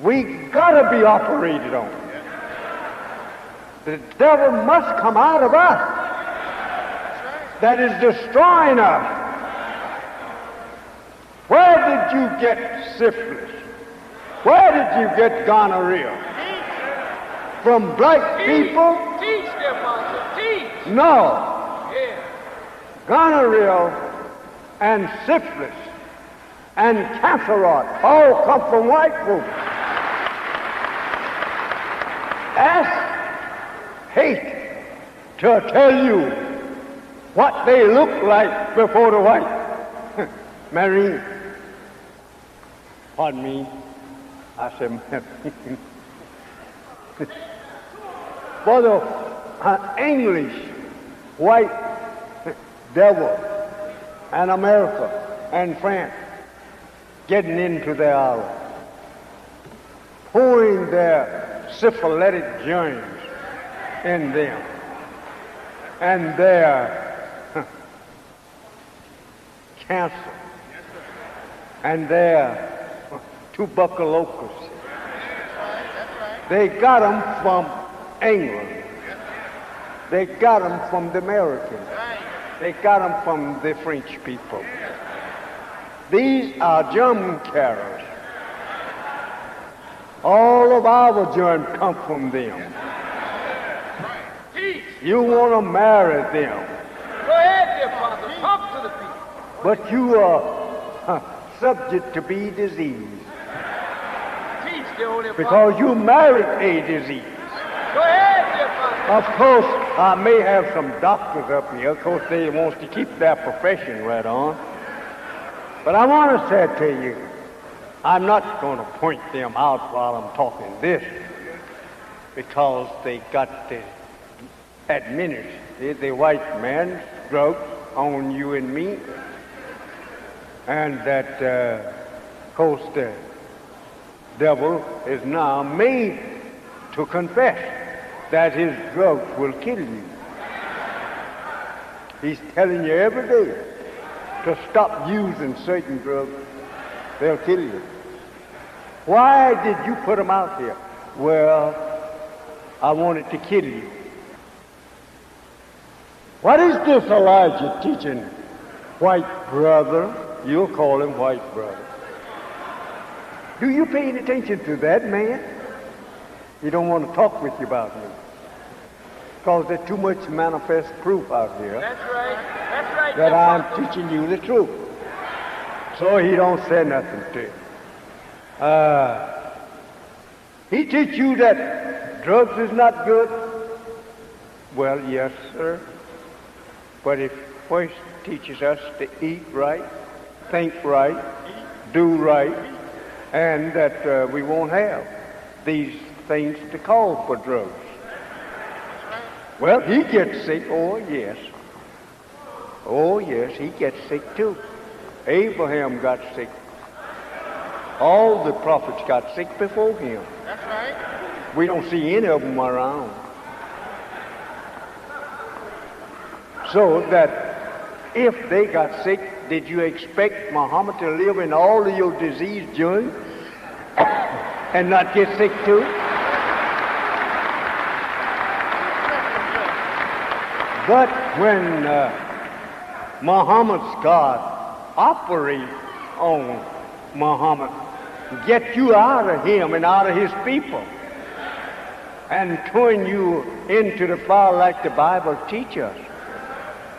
we gotta be operated on. The devil must come out of us. That is destroying us. Where did you get syphilis? Where did you get gonorrhea? From black people? Teach the apostle. Teach. No. Yeah. Gonorrhea and syphilis and cancer all come from white folks. Ask hate to tell you what they look like before the white. Marine, pardon me, I said, for the English white devil and America and France getting into their hour, pouring their syphilitic germs in them and their cancer and their tuberculosis. They got them from England. They got them from the Americans. They got them from the French people. These are germ carriers. All of our germs come from them. You want to marry them. Go ahead, dear Father. Talk to the people. But you are subject to be diseased. Teach the Holy Apostle. Because you married a disease. Go ahead, dear Father. Of course, I may have some doctors up here. Of course, they want to keep their profession right on. But I want to say to you, I'm not going to point them out while I'm talking this, because they got to administer the white man's drug on you and me, and that, of course, the devil is now made to confess that his drugs will kill you. He's telling you every day to stop using certain drugs. They'll kill you. Why did you put them out here? Well, I wanted to kill you. What is this Elijah teaching? White brother. You'll call him white brother. Do you pay any attention to that man? He don't want to talk with you about me. Because there's too much manifest proof out here. That's right. That's right. That I'm teaching you the truth. So he don't say nothing to you. He teach you that drugs is not good. Well, yes, sir. But it first teaches us to eat right, think right, do right, and that we won't have these things to call for drugs. Well, he gets sick. Oh, yes. Oh, yes, he gets sick too. Abraham got sick. All the prophets got sick before him. That's right. We don't see any of them around. So that if they got sick, did you expect Muhammad to live in all of your disease journey and not get sick too? But when Muhammad's God operates on Muhammad, get you out of him and out of his people, and turn you into the fire like the Bible teaches us.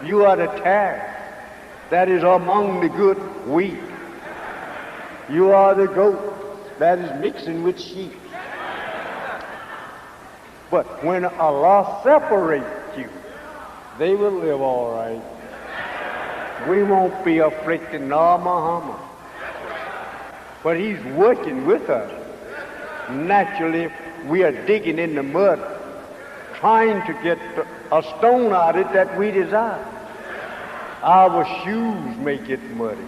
You are the tare that is among the good wheat. You are the goat that is mixing with sheep. But when Allah separates you, they will live all right. We won't be afflicted, nor Muhammad. But he's working with us. Naturally, we are digging in the mud, trying to get a stone out of it that we desire. Our shoes may get muddy.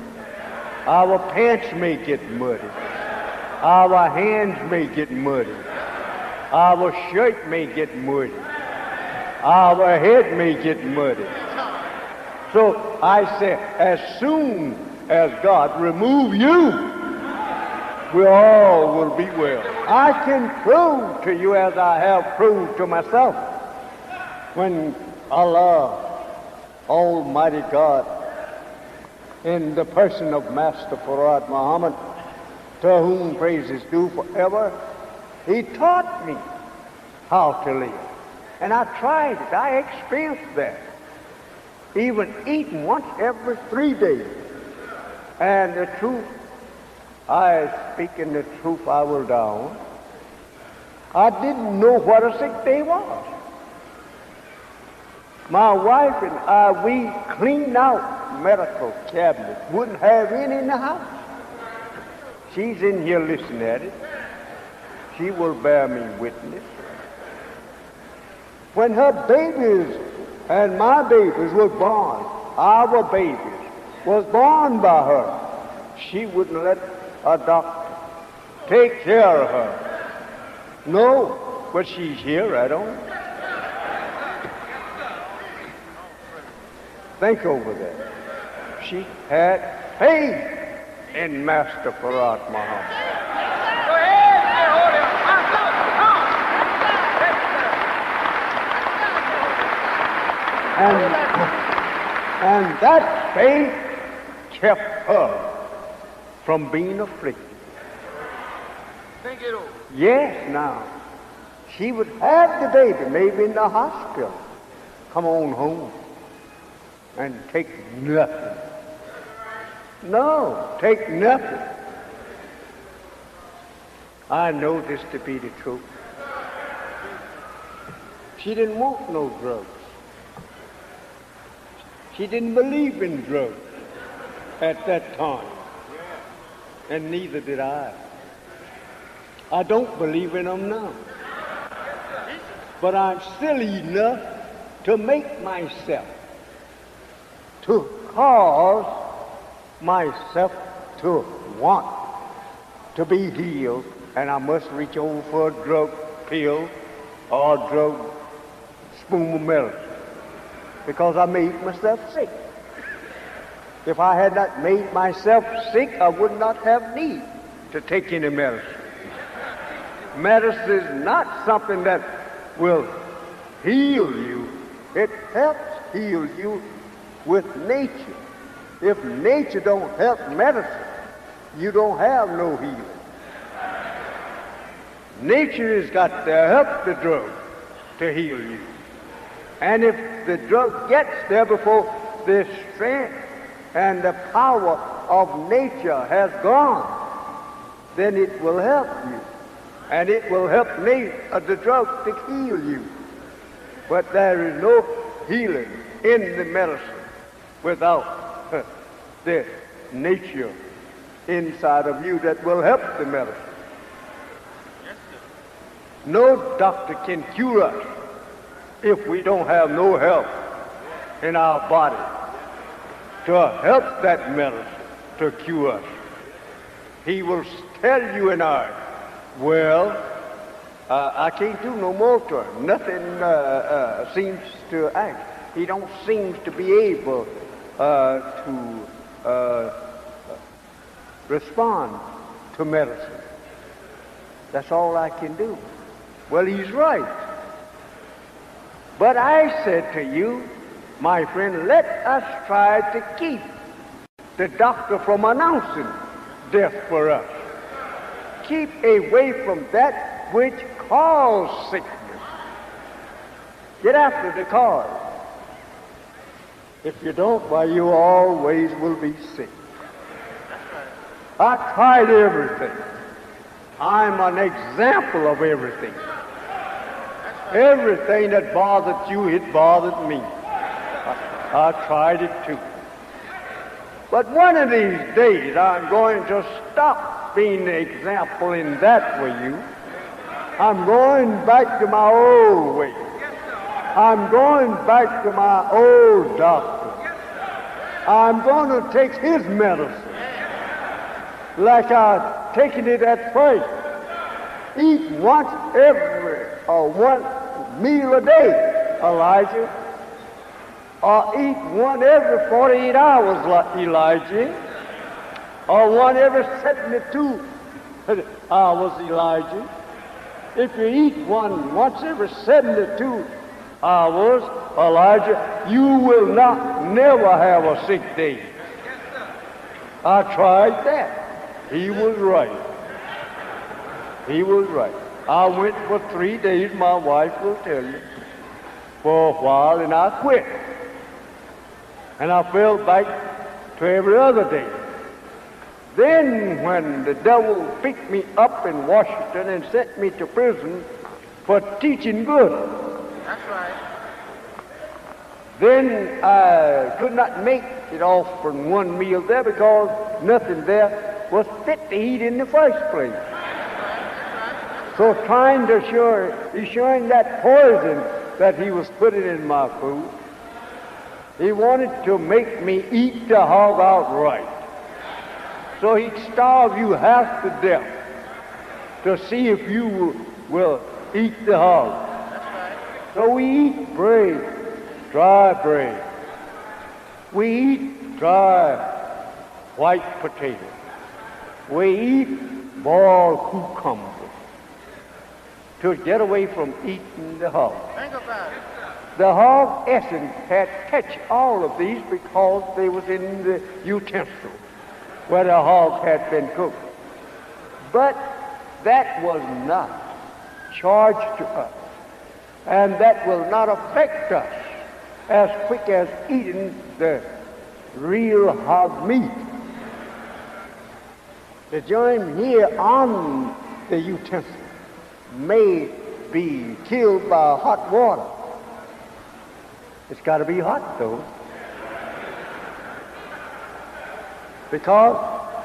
Our pants may get muddy. Our hands may get muddy. Our shirt may get muddy. Our head may get muddy. So I say, as soon as God remove you, we all will be well. I can prove to you, as I have proved to myself, when Allah, Almighty God, in the person of Master Farad Muhammad, to whom praise is due forever, he taught me how to live. And I tried it. I experienced that. Even eating once every 3 days. And the truth, I speak in the truth, I will down. I didn't know what a sick day was. My wife and I, we cleaned out medical cabinets, wouldn't have any in the house. She's in here listening at it. She will bear me witness. When her babies and my babies were born, our babies was born by her, she wouldn't let a doctor take care of her. No, but she's here right on. Think over that. She had faith in Master Farad Muhammad. Go ahead, hold him. And that faith kept her from being afflicted. Think it over. Yes, now. She would have the baby, maybe in the hospital. Come on home. And take nothing. No, take nothing. I know this to be the truth. She didn't want no drugs. She didn't believe in drugs at that time. And neither did I. I don't believe in them now. But I'm silly enough to make myself, to cause myself to want to be healed, and I must reach over for a drug pill or drug spoon of medicine because I made myself sick. If I had not made myself sick, I would not have need to take any medicine. Medicine is not something that will heal you. It helps heal you with nature. If nature don't help medicine, you don't have no healing. Nature has got to help the drug to heal you. And if the drug gets there before the strength and the power of nature has gone, then it will help you. And it will help the drug to heal you. But there is no healing in the medicine without the nature inside of you that will help the medicine. No doctor can cure us if we don't have no help in our body to help that medicine to cure us. He will tell you and I, well, I can't do no more to her. Nothing seems to act. He don't seem to be able to respond to medicine. That's all I can do. Well, he's right. But I said to you, my friend, let us try to keep the doctor from announcing death for us. Keep away from that which causes sickness. Get after the cause. If you don't, why, you always will be sick. I tried everything. I'm an example of everything. Everything that bothered you, it bothered me. I tried it too. But one of these days, I'm going to stop being the example in that for you. I'm going back to my old way. I'm going back to my old doctor. I'm going to take his medicine like I've taken it at first. Eat one meal a day, Elijah. Or eat one every 48 hours, Elijah. Or one every 72 hours, Elijah. If you eat one once every 72 hours, Elijah, you will never have a sick day. I tried that. He was right. He was right. I went for 3 days, my wife will tell you, for a while, and I quit. And I fell back to every other day. Then when the devil picked me up in Washington and sent me to prison for teaching good. That's right. Then I could not make it off from one meal there because nothing there was fit to eat in the first place. So trying to showing that poison that he was putting in my food, he wanted to make me eat the hog outright. So he'd starve you half to death to see if you will eat the hog. So we eat bread, dry bread. We eat dry white potato. We eat boiled cucumber to get away from eating the hog. Think about it. The hog essence had touched all of these because they was in the utensil where the hog had been cooked. But that was not charged to us, and that will not affect us as quick as eating the real hog meat. The germ here on the utensil may be killed by hot water. It's got to be hot, though, because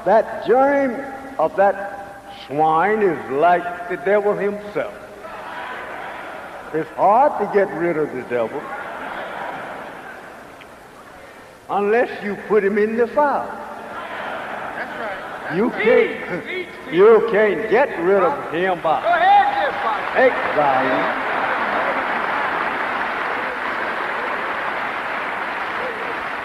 that germ of that swine is like the devil himself. It's hard to get rid of the devil unless you put him in the fire. That's right. You can't get rid of him by Go ahead, dear Father. exiling.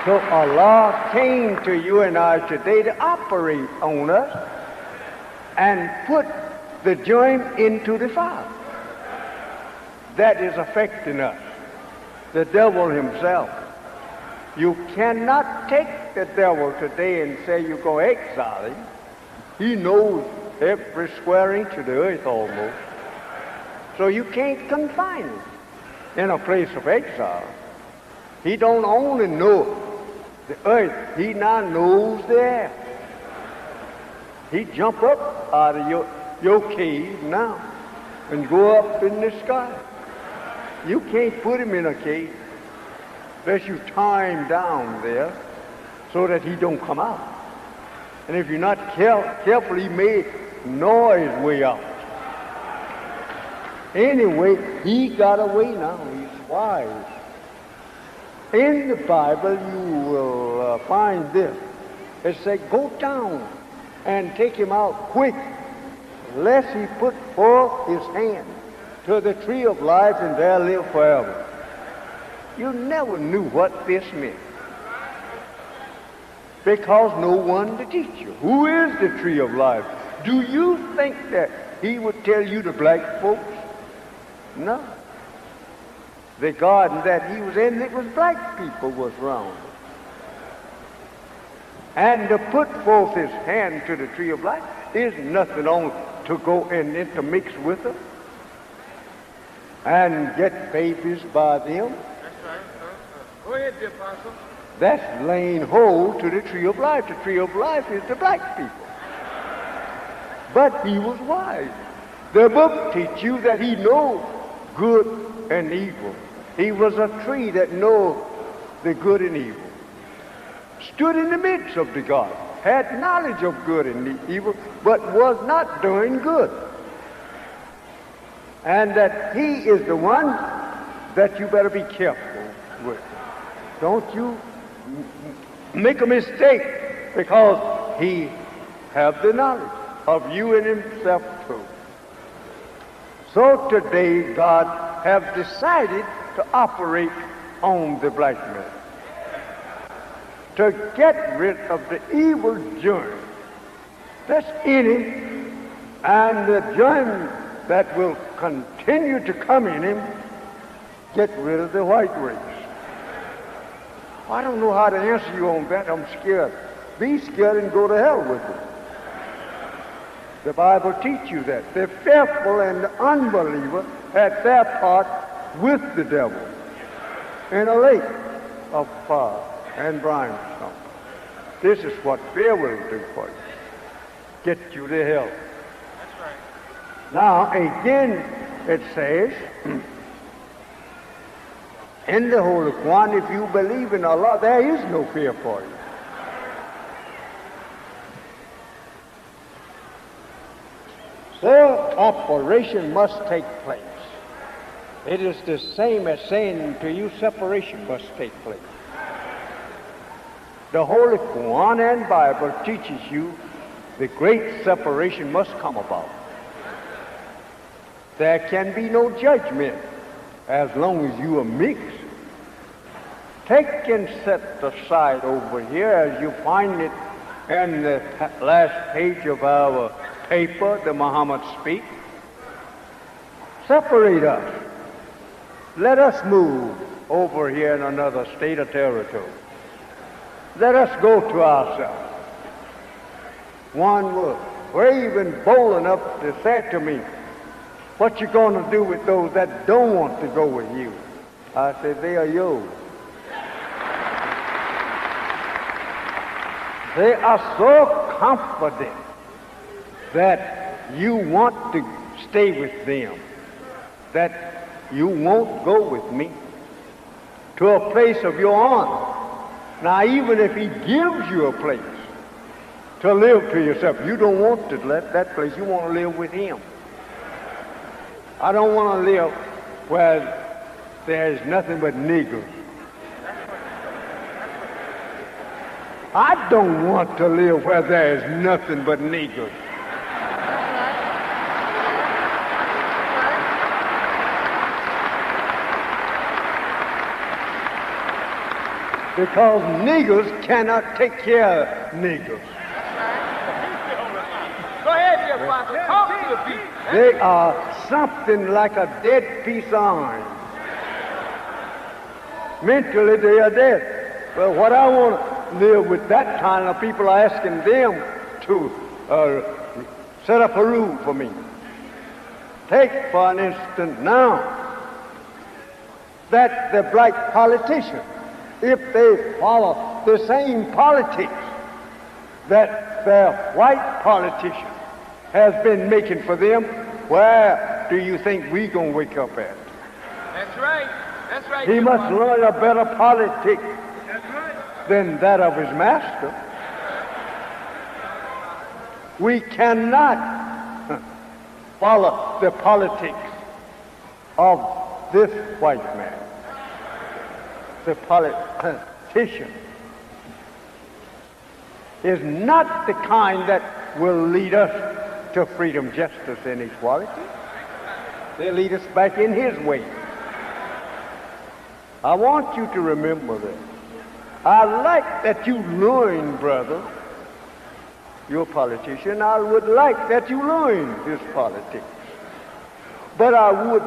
So Allah came to you and I today to operate on us and put the germ into the fire that is affecting us, the devil himself. You cannot take the devil today and say you're going to exile him. He knows every square inch of the earth almost. So you can't confine him in a place of exile. He don't only know the earth, he now knows the air. He jump up out of your cave now and go up in the sky. You can't put him in a cave unless you tie him down there so that he don't come out. And if you're not careful, he may gnaw his way out. Anyway, he got away now. He's wise. In the Bible, you will find this. It says, go down and take him out quick, lest he put forth his hand to the tree of life and there live forever. You never knew what this meant, because no one to teach you. Who is the tree of life? Do you think that he would tell you the black folks? No. The garden that he was in, it was black people was round. And to put forth his hand to the tree of life is nothing on to go and intermix with them and get babies by them. That's right. Go ahead, dear Apostle. That's laying hold to the tree of life. The tree of life is the black people. But he was wise. The book teaches you that he knows good and evil. He was a tree that knows the good and evil. Stood in the midst of the garden, had knowledge of good and evil, but was not doing good. And that he is the one that you better be careful with. Don't you make a mistake, because he have the knowledge of you and himself too. So today God have decided to operate on the black man, to get rid of the evil germ that's in him, and the germ that will continue to come in him, get rid of the white race. I don't know how to answer you on that. I'm scared. Be scared and go to hell with it. The Bible teaches you that. The fearful and the unbeliever had their part with the devil in a lake of fire and brimstone. This is what fear will do for you. Get you to hell. That's right. Now, again, it says, in the Holy Quran, if you believe in Allah, there is no fear for you. So, operation must take place. It is the same as saying to you, separation must take place. The Holy Quran and Bible teaches you the great separation must come about. There can be no judgment as long as you are mixed. Take and set aside over here, as you find it in the last page of our paper, the Muhammad Speak. Separate us. Let us move over here in another state or territory. Let us go to ourselves. One was brave and bold enough to say to me, what you going to do with those that don't want to go with you? I said, they are yours. They are so confident that you want to stay with them, that you won't go with me to a place of your own. Now, even if he gives you a place to live to yourself, you don't want to let that place. You want to live with him. I don't want to live where there's nothing but niggers. I don't want to live where there's nothing but niggers. because niggers cannot take care of niggers. Go ahead, dear Father. Talk to the people. They are something like a dead piece of iron. Mentally, they are dead. But what I want to live with that kind of people, asking them to set up a rule for me. Take, for an instance, now that the black politicians, if they follow the same politics that the white politician has been making for them, where do you think we're going to wake up at? That's right. That's right. He dear must Father. learn a better politics than that of his master. We cannot follow the politics of this white man. The politician is not the kind that will lead us to freedom, justice, and equality. They lead us back in his way. I want you to remember that. I like that you learn, brother, your politician. I would like that you learn this politics. But I would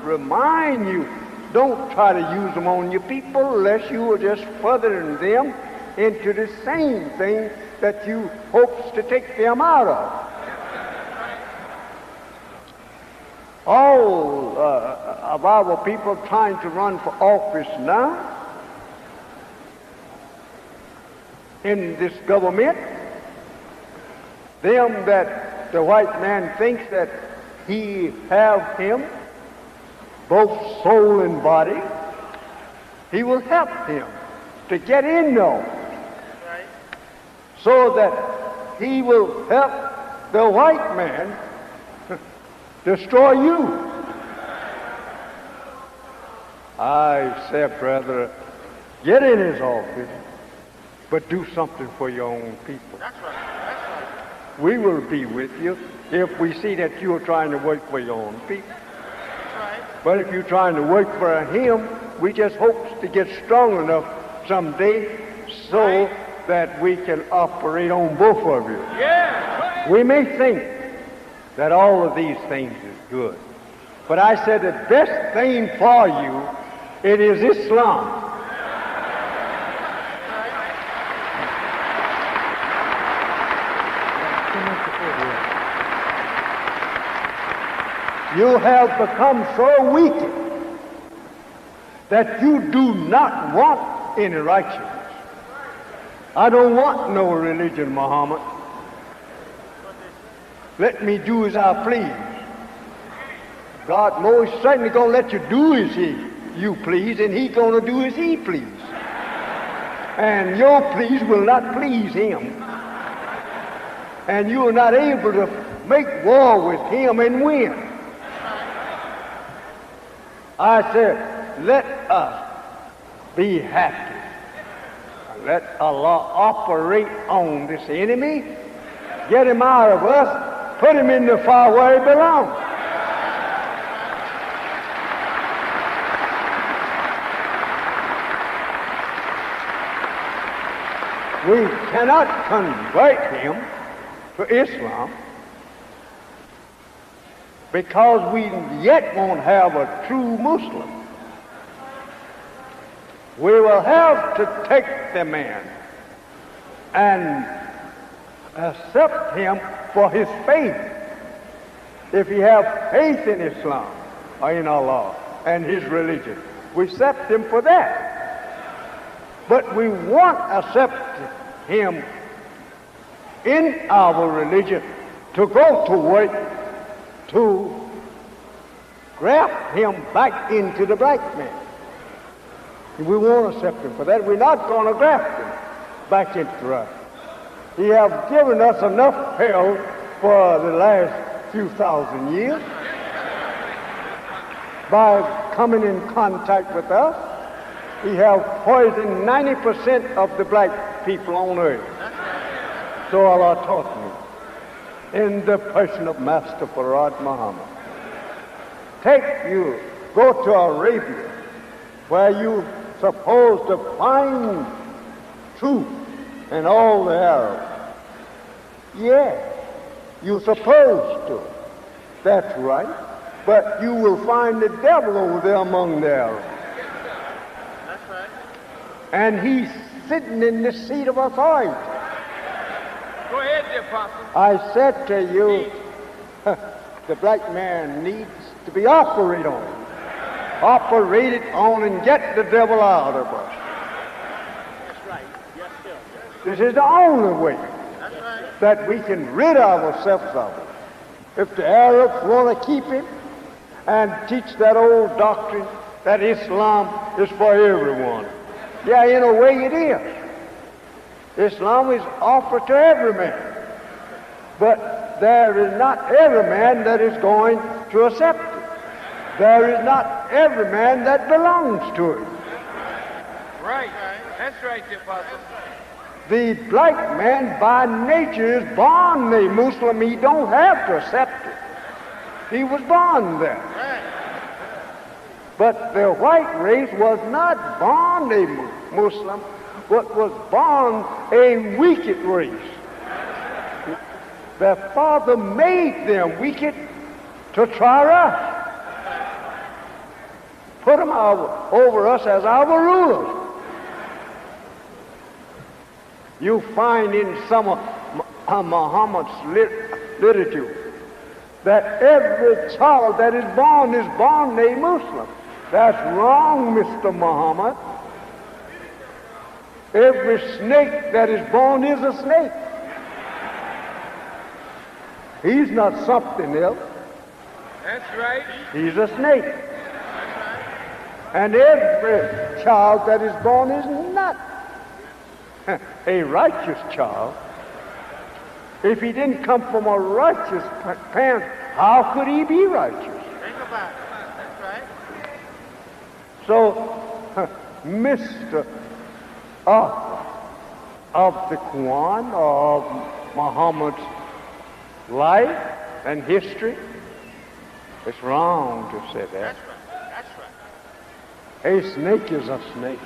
remind you, don't try to use them on your people unless you are just furthering them into the same thing that you hopes to take them out of. All of our people trying to run for office now in this government, them that the white man thinks that he have him, both soul and body, he will help him to get in there, so that he will help the white man destroy you. I said, brother, get in his office, but do something for your own people. That's right. That's right. We will be with you if we see that you are trying to work for your own people. That's right. But if you're trying to work for him, we just hope to get strong enough someday so that we can operate on both of you. Yeah. We may think that all of these things is good, but I said the best thing for you, it is Islam. You have become so weak that you do not want any righteousness. I don't want no religion, Muhammad. Let me do as I please. God most certainly going to let you do as you please, and he's going to do as he please. And your please will not please him. And you are not able to make war with him and win. I said, let us be happy. Let Allah operate on this enemy, get him out of us, put him in the fire where he belongs. We cannot convert him to Islam because we yet won't have a true Muslim. We will have to take the man and accept him for his faith. If he have faith in Islam or in Allah and his religion, we accept him for that. But we won't accept him in our religion to go to work to graft him back into the black man. We won't accept him for that. We're not going to graft him back into us. He has given us enough hell for the last few thousand years by coming in contact with us. He has poisoned 90% of the black people on earth. So Allah taught me in the person of Master Farad Muhammad. Go to Arabia, where you supposed to find truth and all the error. Yes, you're supposed to. That's right. But you will find the devil over there among the error. That's right. And he's sitting in the seat of authority. Go ahead, the apostle. I said to you, the black man needs to be operated on. Operated on and get the devil out of us. That's right. Yes, sir. This is the only way That's right. that we can rid ourselves of it. If the Arabs want to keep him and teach that old doctrine that Islam is for everyone. Yeah, in a way it is. Islam is offered to every man. But there is not every man that is going to accept it. There is not every man that belongs to it. Right. That's right, the apostle. The black man by nature is born a Muslim. He don't have to accept it. He was born there. Right. But the white race was not born a Muslim, but was born a wicked race. Their father made them wicked to try us. Put them over us as our rulers. You find in some of Muhammad's literature that every child that is born a Muslim. That's wrong, Mr. Muhammad. Every snake that is born is a snake. He's not something else. That's right. He's a snake. And every child that is born is not a righteous child. If he didn't come from a righteous parent, how could he be righteous? Think about it. That's right. So, Mr. Of the Quran, of Muhammad's life and history, it's wrong to say that. That's right. That's right. A snake is a snake,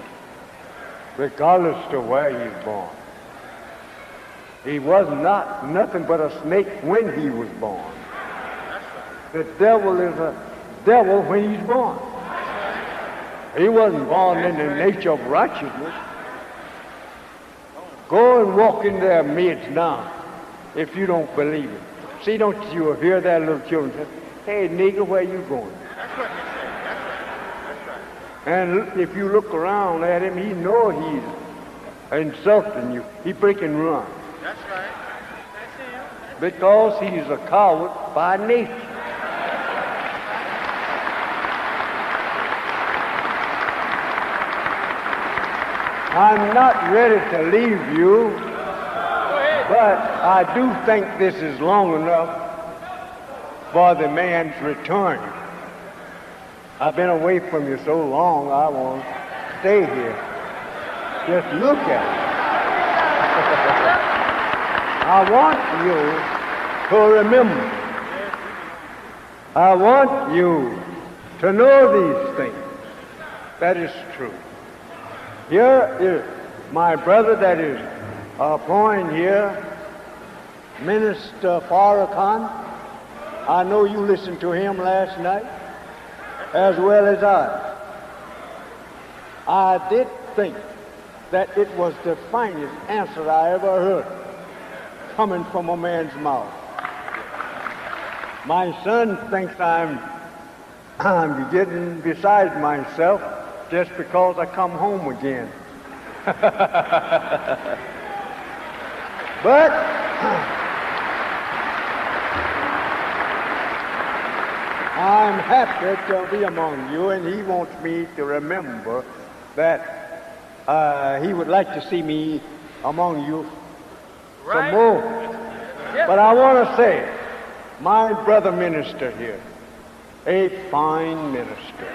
regardless to where he's born. He was not nothing but a snake when he was born. The devil is a devil when he's born. He wasn't born in the nature of righteousness. Go and walk in their midst now, if you don't believe it. See, don't you hear that little children say, "Hey, nigger, where you going?" That's what they say. That's right. That's right. And if you look around at him, he know he's insulting you. He break and run. That's right. That's him. Because he's a coward by nature. I'm not ready to leave you, but I do think this is long enough for the man's return. I've been away from you so long, I want to stay here. Just look at it. I want you to remember. I want you to know these things. That is true. Here is my brother that is appointed here, Minister Farrakhan. I know you listened to him last night, as well as I. I did think that it was the finest answer I ever heard coming from a man's mouth. My son thinks I'm getting beside myself just because I come home again. But I'm happy to be among you, and he wants me to remember that he would like to see me among you some more. But I want to say, my brother minister here, a fine minister.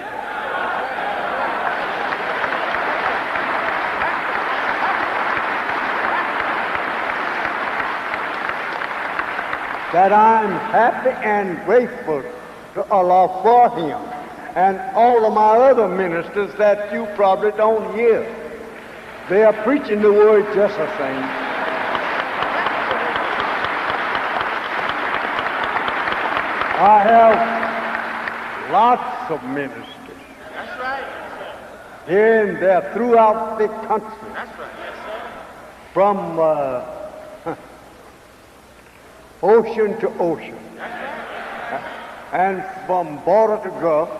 That I'm happy and grateful to Allah for him and all of my other ministers that you probably don't hear. They are preaching the word just the same. I have lots of ministers. That's right. Here and there throughout the country. That's right. Yes, sir. From ocean to ocean. And from border to Gulf.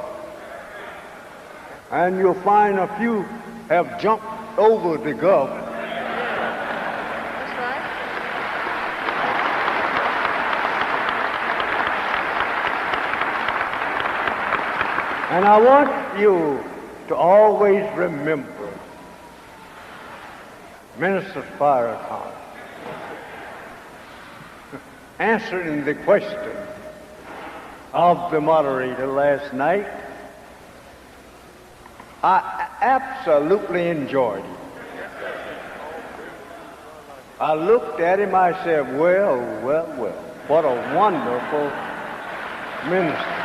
And you'll find a few have jumped over the Gulf. That's right. And I want you to always remember Minister Farrakhan answering the question of the moderator last night. I absolutely enjoyed it. I looked at him, I said, well, what a wonderful minister.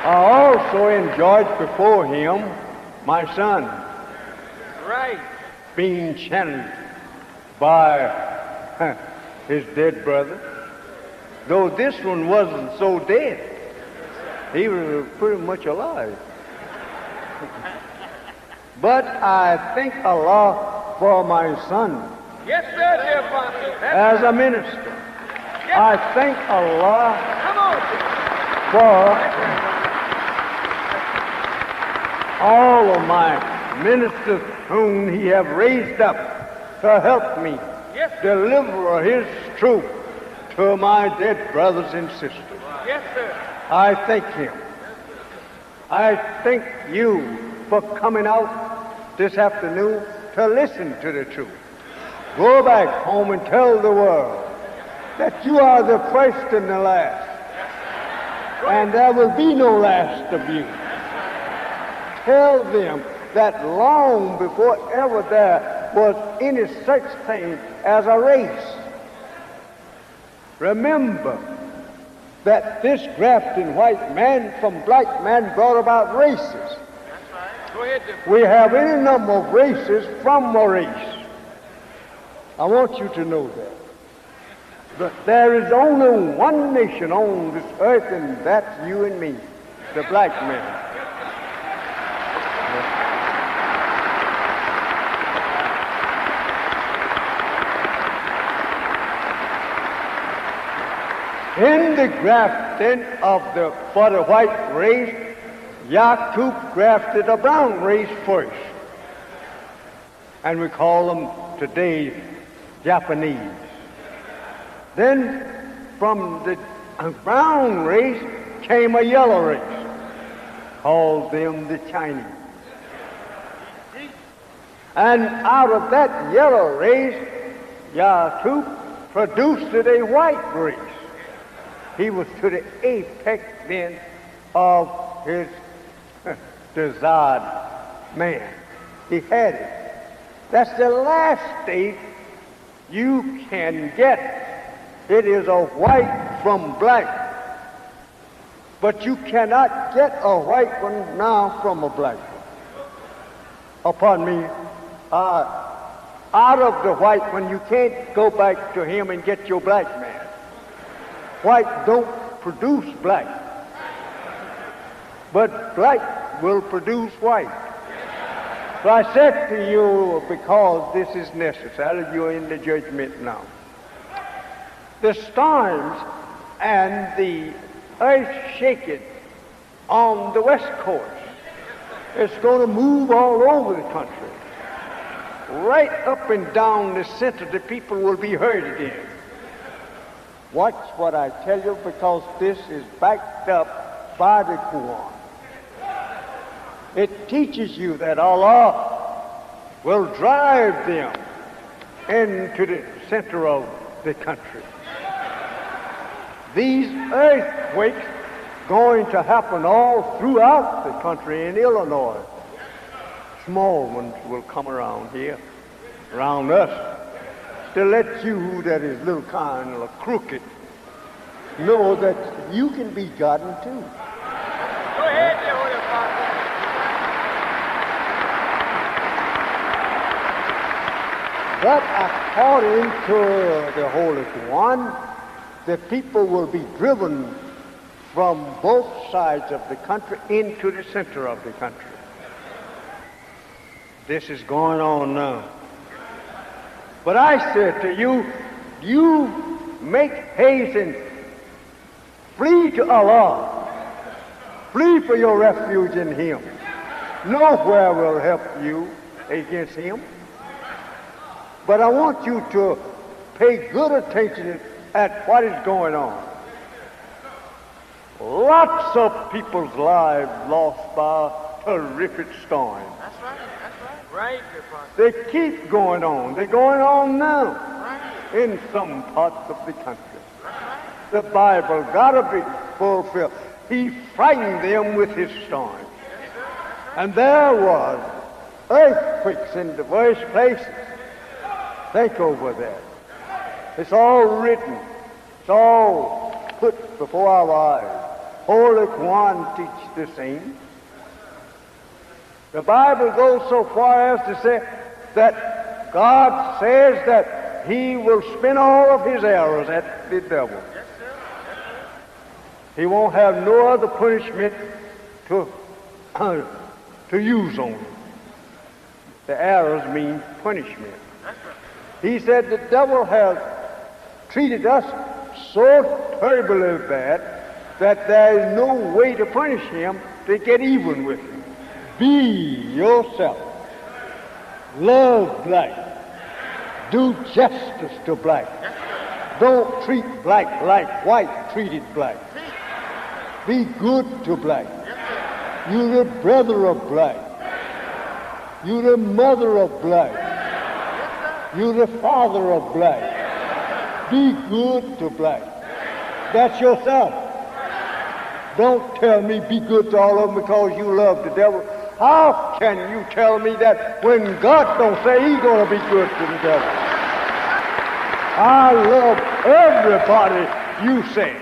I also enjoyed before him my son Right. being challenged by his dead brother. Though this one wasn't so dead, he was pretty much alive. But I thank Allah for my son Yes, sir, dear Father. as a minister. I thank Allah Come on. for all of my ministers whom he have raised up to help me Yes, deliver his truth to my dead brothers and sisters. yes, sir. I thank him. I thank you for coming out this afternoon to listen to the truth. Go back home and tell the world that you are the first and the last, and there will be no last of you. Tell them that long before ever there was any such thing as a race, remember that this grafting white man from black man brought about races. That's right. Go ahead, dear. We have any number of races from a race. I want you to know that. But there is only one nation on this earth, and that's you and me, the black man. In the grafting for the white race, Yakub grafted a brown race first. And we call them today Japanese. Then from the brown race came a yellow race, called them the Chinese. And out of that yellow race, Yakub produced a white race. He was to the apex then of his desired man. He had it. That's the last state you can get. It is a white from black. But you cannot get a white one now from a black one. Pardon me. Out of the white one, you can't go back to him and get your black man. White don't produce black, but black will produce white. So I said to you, because this is necessary, you're in the judgment now. The storms and the earth shaking on the west coast, it's going to move all over the country. Right up and down the center, the people will be hurt again. Watch what I tell you, because this is backed up by the Quran. It teaches you that Allah will drive them into the center of the country. These earthquakes going to happen all throughout the country in Illinois. Small ones will come around here, around us, to let you that is little kind of crooked know that you can be gotten too. Go ahead, dear Holy Apostle. But according to the Holy One, the people will be driven from both sides of the country into the center of the country. This is going on now. But I said to you, you make haste and flee to Allah. Flee for your refuge in Him. Nowhere will help you against Him. But I want you to pay good attention at what is going on. Lots of people's lives lost by terrific storms. That's right. That's right. Right, dear Apostle. They keep going on. They're going on now Right. in some parts of the country. That's right. The Bible got to be fulfilled. He frightened them with his storm. And there was earthquakes in the various places. Think over that. It's all written. It's all put before our eyes. Holy One teach the same. The Bible goes so far as to say that God says that He will spin all of His arrows at the devil. He won't have no other punishment to use on him. The arrows mean punishment. He said the devil has treated us so terribly bad that there is no way to punish him to get even with him. Be yourself. Love black. Do justice to black. Don't treat black like white treated black. Be good to black. You're the brother of black. You're the mother of black. You're the father of black. Be good to black. That's yourself. Don't tell me be good to all of them because you love the devil. How can you tell me that when God don't say He's going to be good to the devil? I love everybody you say.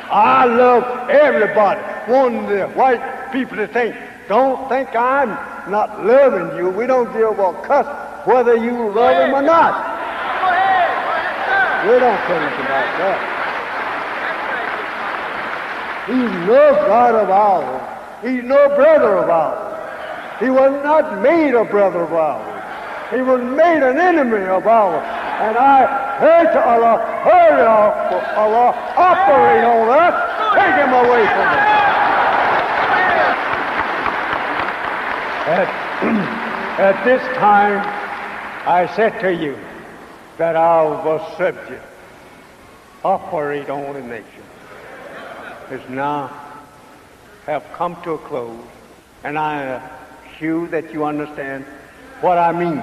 I love everybody. Want the white people to think, don't think I'm not loving you. We don't give a cuss whether you love him or not. Go ahead. Go ahead, sir. We don't think about that. He's no God of ours. He's no brother of ours. He was not made a brother of ours. He was made an enemy of ours. And I pray to Allah, hurry up for Allah, operate on us, take him away from us. At this time, I said to you that our subject, operate on the nation, is now have come to a close, and I assure that you understand what I mean.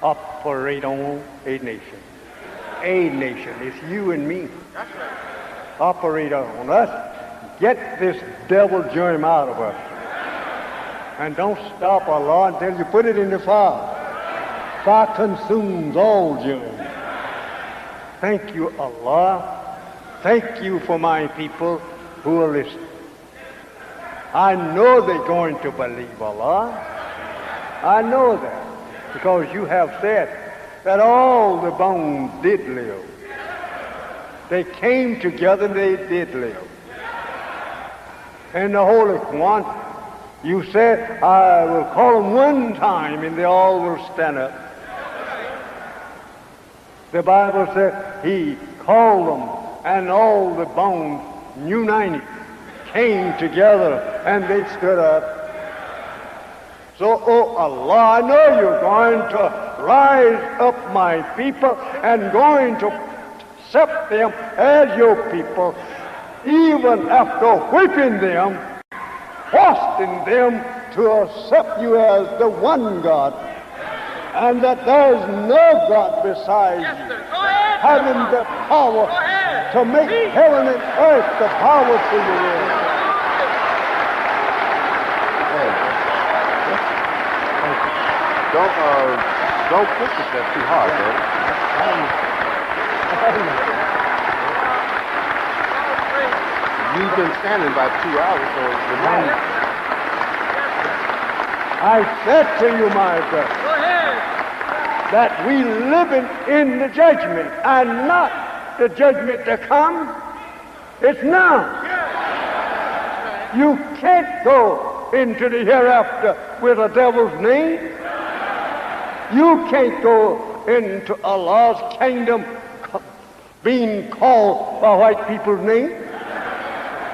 Operate on a nation. A nation. It's you and me. Operate on us. Get this devil germ out of us. And don't stop Allah until you put it in the fire. Fire consumes all germs. Thank you, Allah. Thank you for my people who are listening. I know they're going to believe Allah. I know that because you have said that all the bones did live. They came together and they did live. And the Holy One, you said, I will call them one time and they all will stand up. The Bible said He called them and all the bones united, came together and they stood up. So, oh Allah, I know you're going to rise up my people and going to accept them as your people, even after whipping them, forcing them to accept you as the one God, and that there is no God besides you, having the power to make heaven and earth the power to your will. Don't push yourself too hard, brother. You've been standing about 2 hours, so the money. I said to you, my brother, Go ahead. that we living in the judgment and not the judgment to come. It's now. You can't go into the hereafter with a devil's name. You can't go into Allah's kingdom being called by white people's name.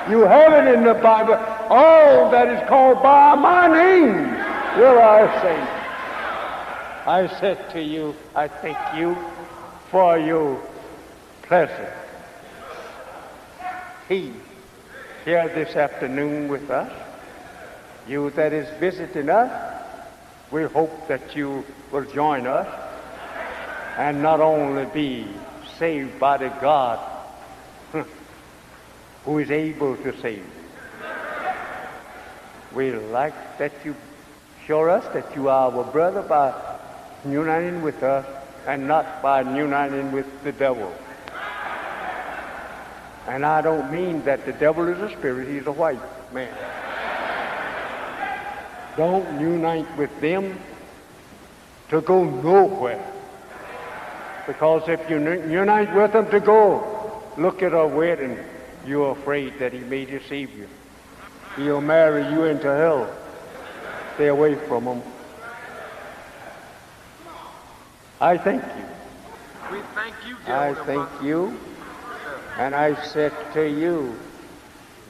You have it in the Bible. All that is called by my name will I say. I said to you, I thank you for your pleasant tea here this afternoon with us. You that is visiting us, we hope that you will join us and not only be saved by the God who is able to save. We like that you show us that you are our brother by uniting with us and not by uniting with the devil. And I don't mean that the devil is a spirit, he's a white man. Don't unite with them to go nowhere. Because if you unite with them to go, look at a wedding, you're afraid that he may deceive you. He'll marry you into hell. Stay away from him. I thank you. We thank you, dear I Elder thank Buck. you. And I said to you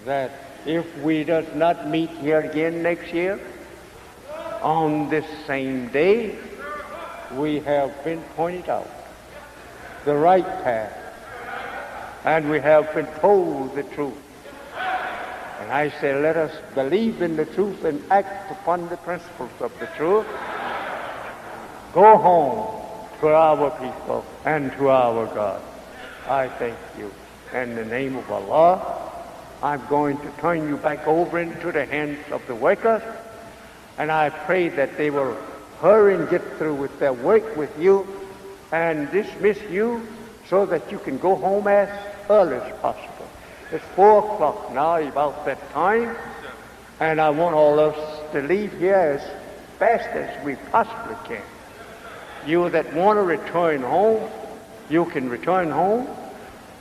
that if we does not meet here again next year, on this same day, we have been pointed out the right path, and we have been told the truth. And I say, let us believe in the truth and act upon the principles of the truth. Go home to our people and to our God. I thank you. In the name of Allah, I'm going to turn you back over into the hands of the workers, and I pray that they will hurry and get through with their work with you and dismiss you so that you can go home as early as possible. It's 4 o'clock now, about that time, and I want all of us to leave here as fast as we possibly can. You that want to return home, you can return home.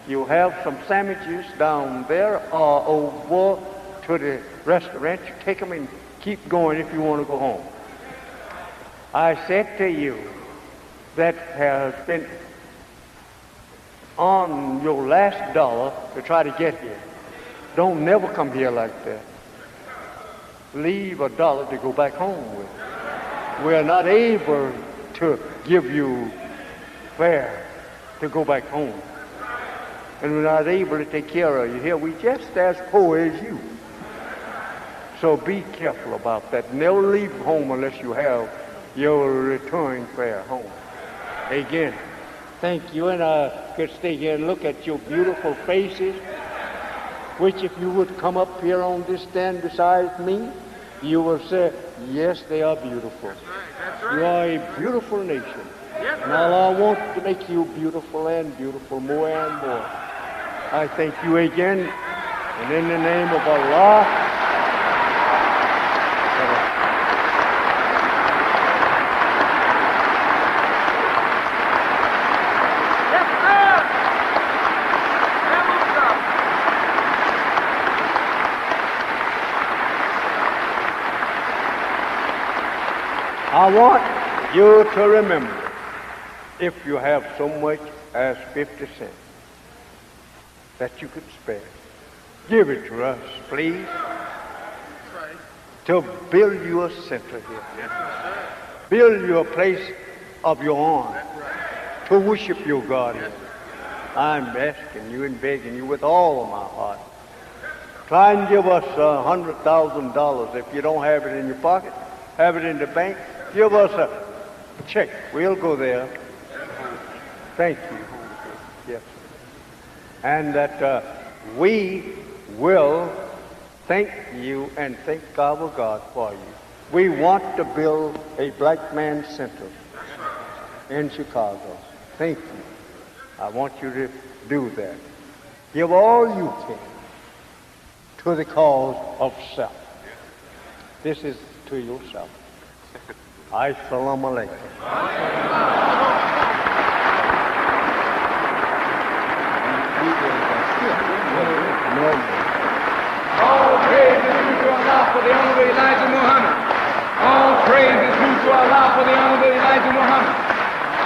You have some sandwiches down there or over to the restaurant. You take them and keep going if you want to go home. I said to you that has been on your last dollar to try to get here. Don't never come here like that. Leave a dollar to go back home with. We're not able to give you fare to go back home. And we're not able to take care of you here. We're just as poor as you. So be careful about that. Never leave home unless you have your return fare home. Again, thank you, and I could stay here and look at your beautiful faces, which if you would come up here on this stand beside me, you will say, yes, they are beautiful. That's right. You are a beautiful nation. Yes, And Allah wants to make you beautiful and beautiful, more and more. I thank you again, and in the name of Allah, Yes, sir. Never stop. I want you to remember, if you have so much as 50 cents that you could spare, give it to us, please, to build you a center here. Build you a place of your own to worship your God in. I'm asking you and begging you with all of my heart. Try and give us $100,000. If you don't have it in your pocket, have it in the bank. Give us a check. We'll go there. Thank you. Yes. And that we will thank you and thank our God for you. We want to build a black man center in Chicago. Thank you. I want you to do that. Give all you can. to the cause of self. This is to yourself. Assalamu alaikum. All praise is due to Allah for the Honorable Elijah Muhammad. All praise is due to Allah for the Honorable Elijah Muhammad.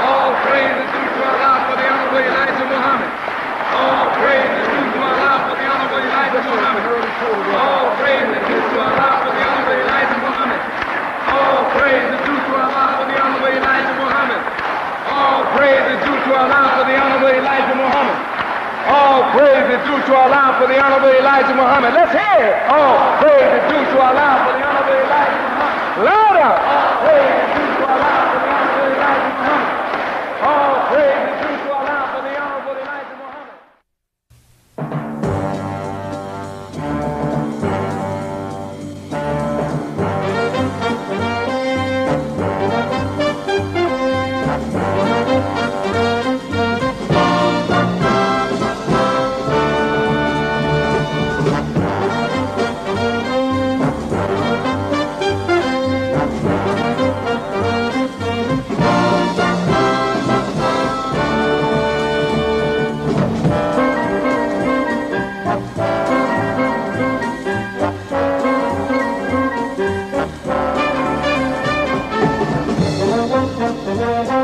All praise is due to Allah for the Honorable Elijah Muhammad. All praise is due to Allah for the Honorable Elijah Muhammad. All praise is due to Allah for the Honorable Elijah Muhammad. All praise is due to Allah for the Honorable Elijah Muhammad. All praise is due to Allah for the Honorable Elijah Muhammad. All praise is due to Allah for the Honorable Elijah Muhammad. Let's hear it. All praise is due to Allah for the Honorable Elijah Muhammad. Louder. All praise is due to Allah for the Honorable Elijah Muhammad. All praise is due to Allah for the Honorable Elijah Muhammad. Thank you.